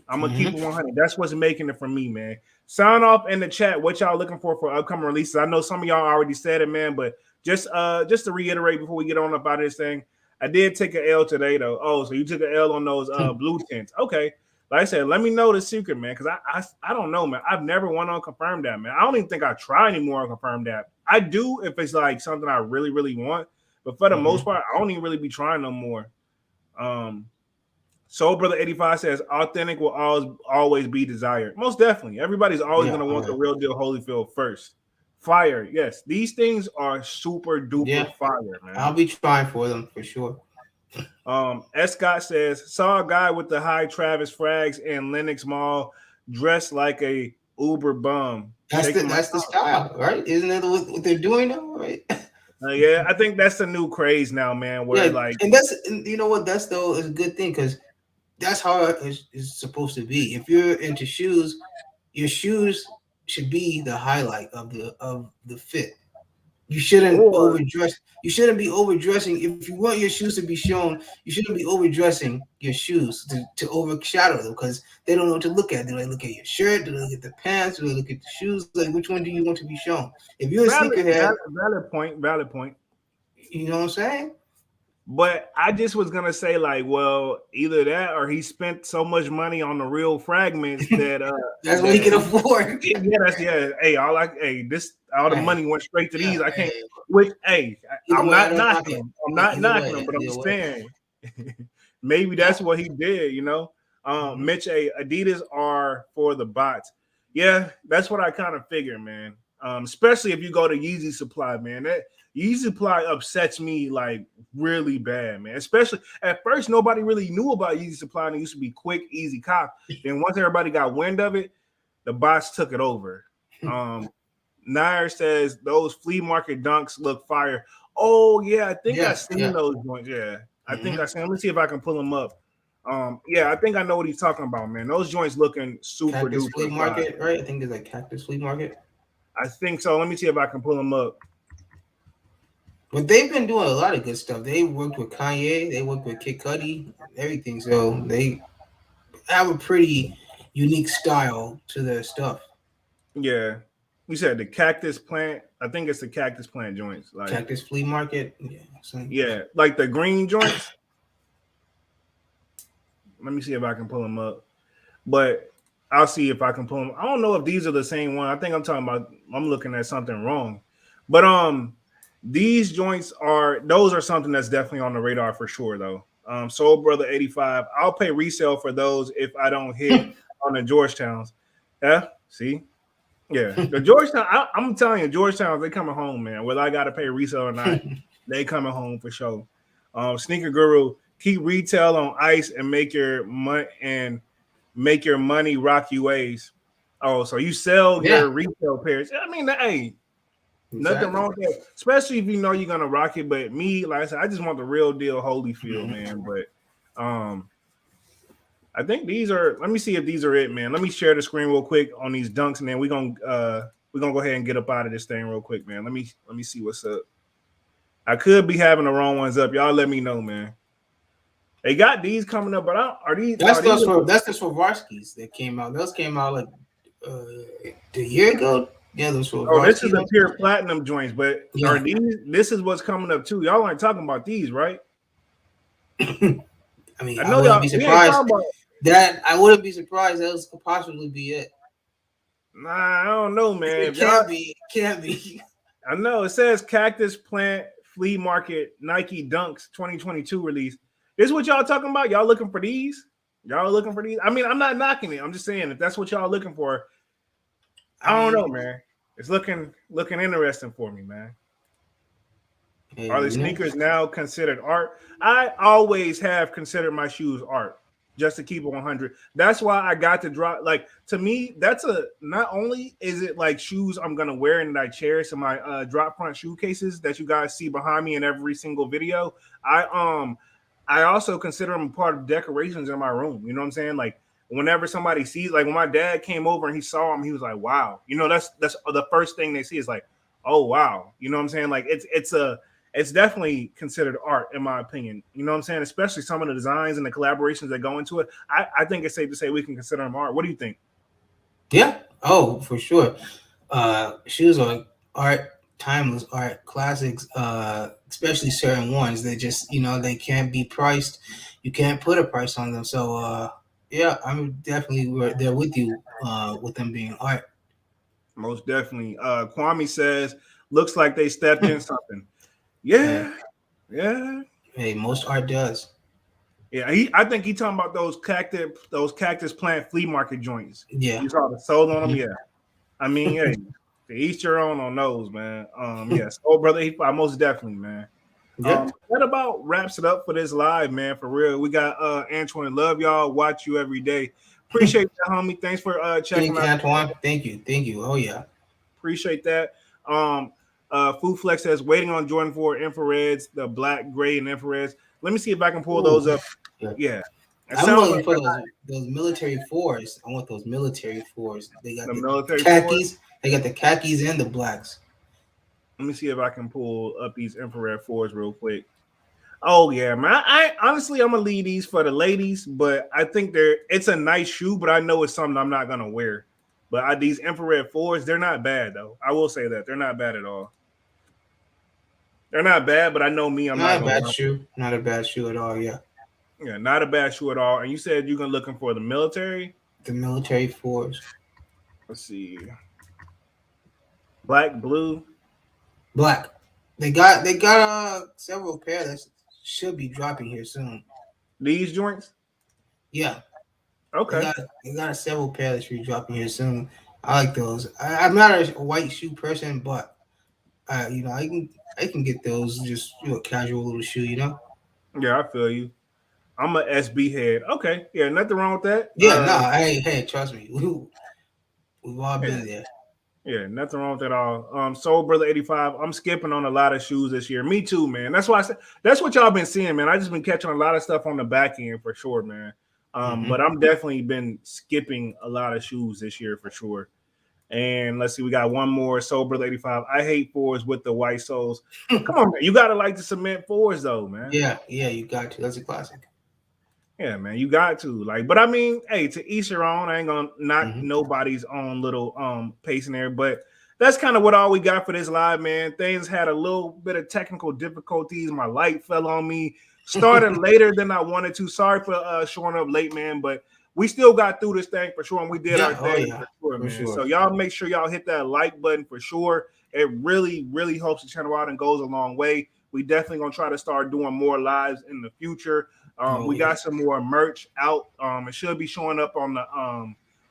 I'm gonna keep Hmm. it 100. That's what's making it for me, man. Sign off in the chat what y'all looking for upcoming releases. I know some of y'all already said it, man, but just to reiterate before we get on up out of this thing, I did take a L today though. Oh, so you took an L on those blue tints? Okay. Like I said, let me know the secret, man, because I don't know, man. I've never went on confirm that, man. I don't even think I try anymore on confirm that. I do if it's like something I really really want, but for the most Hmm. part, I don't even really be trying no more. Um, Soul Brother 85 says authentic will always be desired. Most definitely. Everybody's always Yeah, gonna want the real deal Holyfield first. Fire, yes. These things are super duper yeah. fire, man. I'll be trying for them for sure. S. Scott says, saw a guy with the high Travis Frags in Lenox Mall dressed like a Uber bum. Shaking my That's the style, right? Isn't it what they're doing now, right? yeah, I think that's the new craze now, man. Where Yeah, like and you know what? That's though is a good thing because that's how it's supposed to be. If you're into shoes, your shoes should be the highlight of the fit. You shouldn't or overdress. You shouldn't be overdressing. If you want your shoes to be shown, you shouldn't be overdressing your shoes to overshadow them because they don't know what to look at. Do they look at your shirt? Do they look at the pants? Do they look at the shoes? Like which one do you want to be shown? If you're a sneakerhead, valid point. you know what I'm saying? But I just was gonna say, like, well, either that or he spent so much money on the real fragments that That's what he that can afford. yeah, that's yeah. Hey, this all the Hey, money went straight to yeah, these. I can't. hey, Which hey, either I'm way, I not don't knock knocking it. them. I'm not Either knocking them, way, but I'm either way. saying maybe Yeah. that's what he did. Hmm. Mitch, Adidas are for the bots. Yeah, that's what I kind of figured, man. Especially if you go to Yeezy Supply, man. That Yeezy Supply upsets me like really bad, man. Especially at first, nobody really knew about Yeezy Supply, and it used to be quick, easy cop. Then once everybody got wind of it, the bots took it over. Um, Nair says those flea market dunks look fire. Oh yeah, I think I Yeah, seen yeah. those joints. Yeah, I think Hmm. I seen. Let me see if I can pull them up. Yeah, I think I know what he's talking about, man. Those joints looking super Cactus Flea duper fire. Market, right? I think there's like Cactus Flea Market. I think so. Let me see if I can pull them up. But they've been doing a lot of good stuff. They worked with Kanye, they worked with Kid Cudi, everything. So they have a pretty unique style to their stuff. Yeah, we said the cactus plant. I think it's the cactus plant joints. Like Cactus Flea Market, yeah. So, yeah, like the green joints. Let me see if I can pull them up. But I'll see if I can pull them. I don't know if these are the same one. I think I'm talking about. I'm looking at something wrong. But these joints are those are something that's definitely on the radar for sure though. Soul Brother 85. I'll pay resale for those if I don't hit on the Georgetowns. Yeah, see, yeah, the Georgetown. I'm telling you, Georgetowns they coming home, man. Whether I got to pay resale or not, they coming home for sure. Sneaker Guru, keep retail on ice and make your money rock you ways. Oh, so you sell yeah, your retail pairs. I mean, hey, nothing exactly. wrong with that. Especially if you know you're gonna rock it. But me, like I said, I just want the real deal Holyfield, Mhm. man. But I think these are. Let me see if these are it, man. Let me share the screen real quick on these dunks, and then we're gonna go ahead and get up out of this thing real quick, man. Let me see what's up. I could be having the wrong ones up. Y'all let me know, man. They got these coming up, but are these That's those for that's the Swarovskis that came out. Those came out like uh, a year ago. Yeah, those oh, this is Swarovski. the pure platinum joints, but are Yeah. these this is what's coming up too. Y'all aren't talking about these, right? I mean, I I know wouldn't y'all be we ain't surprised talking about that I wouldn't be surprised that could possibly be it. nah, I don't know, man. It If y'all can't be. It can't be. I know it says Cactus Plant Flea Market Nike Dunks 2022 release. This is what y'all talking about? Y'all looking for these? Y'all looking for these? I mean, I'm not knocking it. I'm just saying if that's what y'all looking for, I I don't know, mean, man. It's looking interesting for me, man. hey, Are the you know, sneakers now considered art? I always have considered my shoes art, just to keep it 100. That's why I got to drop. Like to me, that's a not only is it like shoes I'm gonna wear and that I cherish in my drop front shoe cases that you guys see behind me in every single video. I I also consider them part of decorations in my room. You know what I'm saying? Like whenever somebody sees, like when my dad came over and he saw them, he was like, "Wow," you know, that's the first thing they see is like, oh wow, you know what I'm saying? Like it's definitely considered art in my opinion. You know what I'm saying? Especially some of the designs and the collaborations that go into it. I think it's safe to say we can consider them art. What do you think? Yeah. Oh, for sure. Shoes are art, timeless art classics. Especially certain ones that just they can't be priced. You can't put a price on them. So yeah, I'm definitely there with you. With them being art. Most definitely. Kwame says, looks like they stepped in something. Hey, Yeah, yeah. hey, most art does. Yeah, I think he talking about those cactus plant flea market joints. Yeah. You saw the soul on them, Mhm. yeah. I mean, hey, to each your own on those, man. Yes. Oh, brother, most definitely, man. Yeah. That about wraps it up for this live, man. For real, we got Antoine. Love y'all. Watch you every day. Appreciate that, homie. Thanks for checking Thank you, out. Antoine. Thank you. Thank you. Oh yeah. Appreciate that. Um, Food Flex says waiting on Jordan 4 infrareds, the black, gray, and infrareds. Let me see if I can pull Ooh. those up. Yeah. Yeah, it I'm sounds looking like for those military fours. I want those military fours. They got the the military force. khakis. They got the khakis and the blacks. Let me see if I can pull up these infrared fours real quick. Oh yeah, man. I honestly I'm gonna leave these for the ladies, but I think it's a nice shoe, but I know it's something I'm not gonna wear. But these infrared fours, they're not bad though. I will say that they're not bad at all. They're not bad, but I know me, I'm not Not a gonna bad wear shoe. Not a bad shoe at all. Yeah. them. Yeah, not a bad shoe at all. And you said you're gonna looking for the military. The military fours. Let's see, black, blue. Black. They got several pair that should be dropping here soon. These joints. Yeah. They Okay. got they got several pair that should be dropping here soon. I like those. I'm not a white shoe person, but I can get those just casual little shoe. Yeah, I feel you. I'm a SB head. Okay. Yeah, nothing wrong with that. Yeah. No. Hey, trust me. We've all Yeah. been there. Yeah, nothing wrong with that at all. Soul Brother 85. I'm skipping on a lot of shoes this year. Me too, man. That's why I said that's what y'all been seeing, man. I just been catching a lot of stuff on the back end for sure, man. Hmm. But I'm definitely been skipping a lot of shoes this year for sure. And let's see, we got one more. Soul Brother 85. I hate fours with the white soles. Come on, man. You gotta like the cement fours though, man. Yeah. Yeah. You got to. That's a classic. Yeah, man, you got to like, but I mean, hey, to each your own. I ain't gonna knock Hmm. nobody's own little pace in there, but that's kind of what all we got for this live, man. Things had a little bit of technical difficulties. My light fell on me. Started later than I wanted to. Sorry for showing up late, man, but we still got through this thing for sure, and we did our Yeah. Oh thing yeah. for sure, For man. sure. So y'all make sure y'all hit that like button for sure. It really, really helps the channel out and goes a long way. We definitely gonna try to start doing more lives in the future. Oh We yeah. got some more merch out. It should be showing up on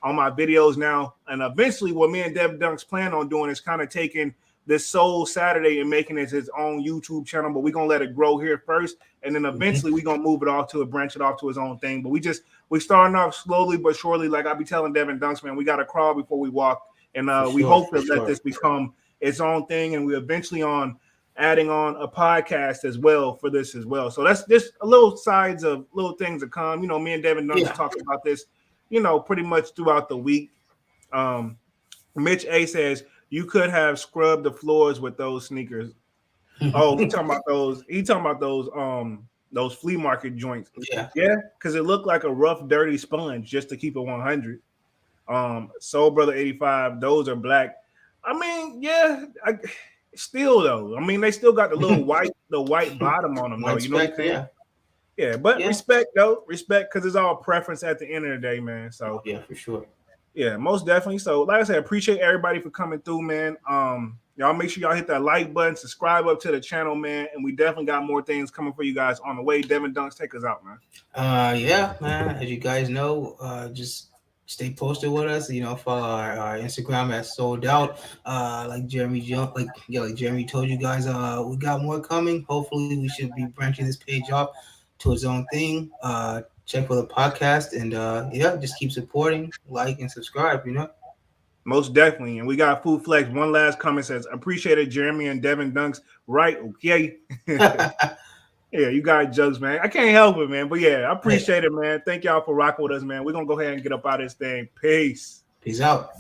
my videos now. And eventually, what me and Dev Dunks plan on doing is kind of taking this Soul Saturday and making it his own YouTube channel. But we're gonna let it grow here first, and then Hmm. eventually we're gonna move it off to branch it off to his own thing. But we starting off slowly but surely. Like I be telling Devin Dunks, man, we gotta crawl before we walk, and For we sure. hope For to let sure. this become its own thing, and we eventually on adding on a podcast as well for this as well. So that's just a little sides of little things to come. You know, me and Devin Dunks Yeah. talking about this, pretty much throughout the week. Um, Mitch A says you could have scrubbed the floors with those sneakers. Oh, he talking about those. He talking about those flea market joints. Yeah. Yeah, because it looked like a rough, dirty sponge just to keep it 100. Soul Brother 85, those are black. I mean, yeah, still though. I mean, they still got the white bottom on them though. White You know what I'm spec. saying? Yeah. Yeah, but Yeah. respect though, respect because it's all preference at the end of the day, man. Oh So yeah. For sure. yeah, most definitely. So like I said, appreciate everybody for coming through, man. Y'all make sure y'all hit that like button, subscribe up to the channel, man. And we definitely got more things coming for you guys on the way. Devin Dunks, take us out, man. Yeah, man. As you guys know, just stay posted with us. Follow our Instagram at Sold Out. Like Jeremy told you guys, we got more coming. Hopefully, we should be branching this page off to its own thing. Check for the podcast, and yeah, just keep supporting, like, and subscribe. Most definitely. And we got Food Flex. One last comment says, appreciate it, Jeremy and Devin Dunks. Right. Okay. Yeah, you got jokes, man. I can't help it, man. But yeah, I Hey, appreciate it, man. Thank y'all for rocking with us, man. We're gonna go ahead and get up out of this thing. Peace. peace out.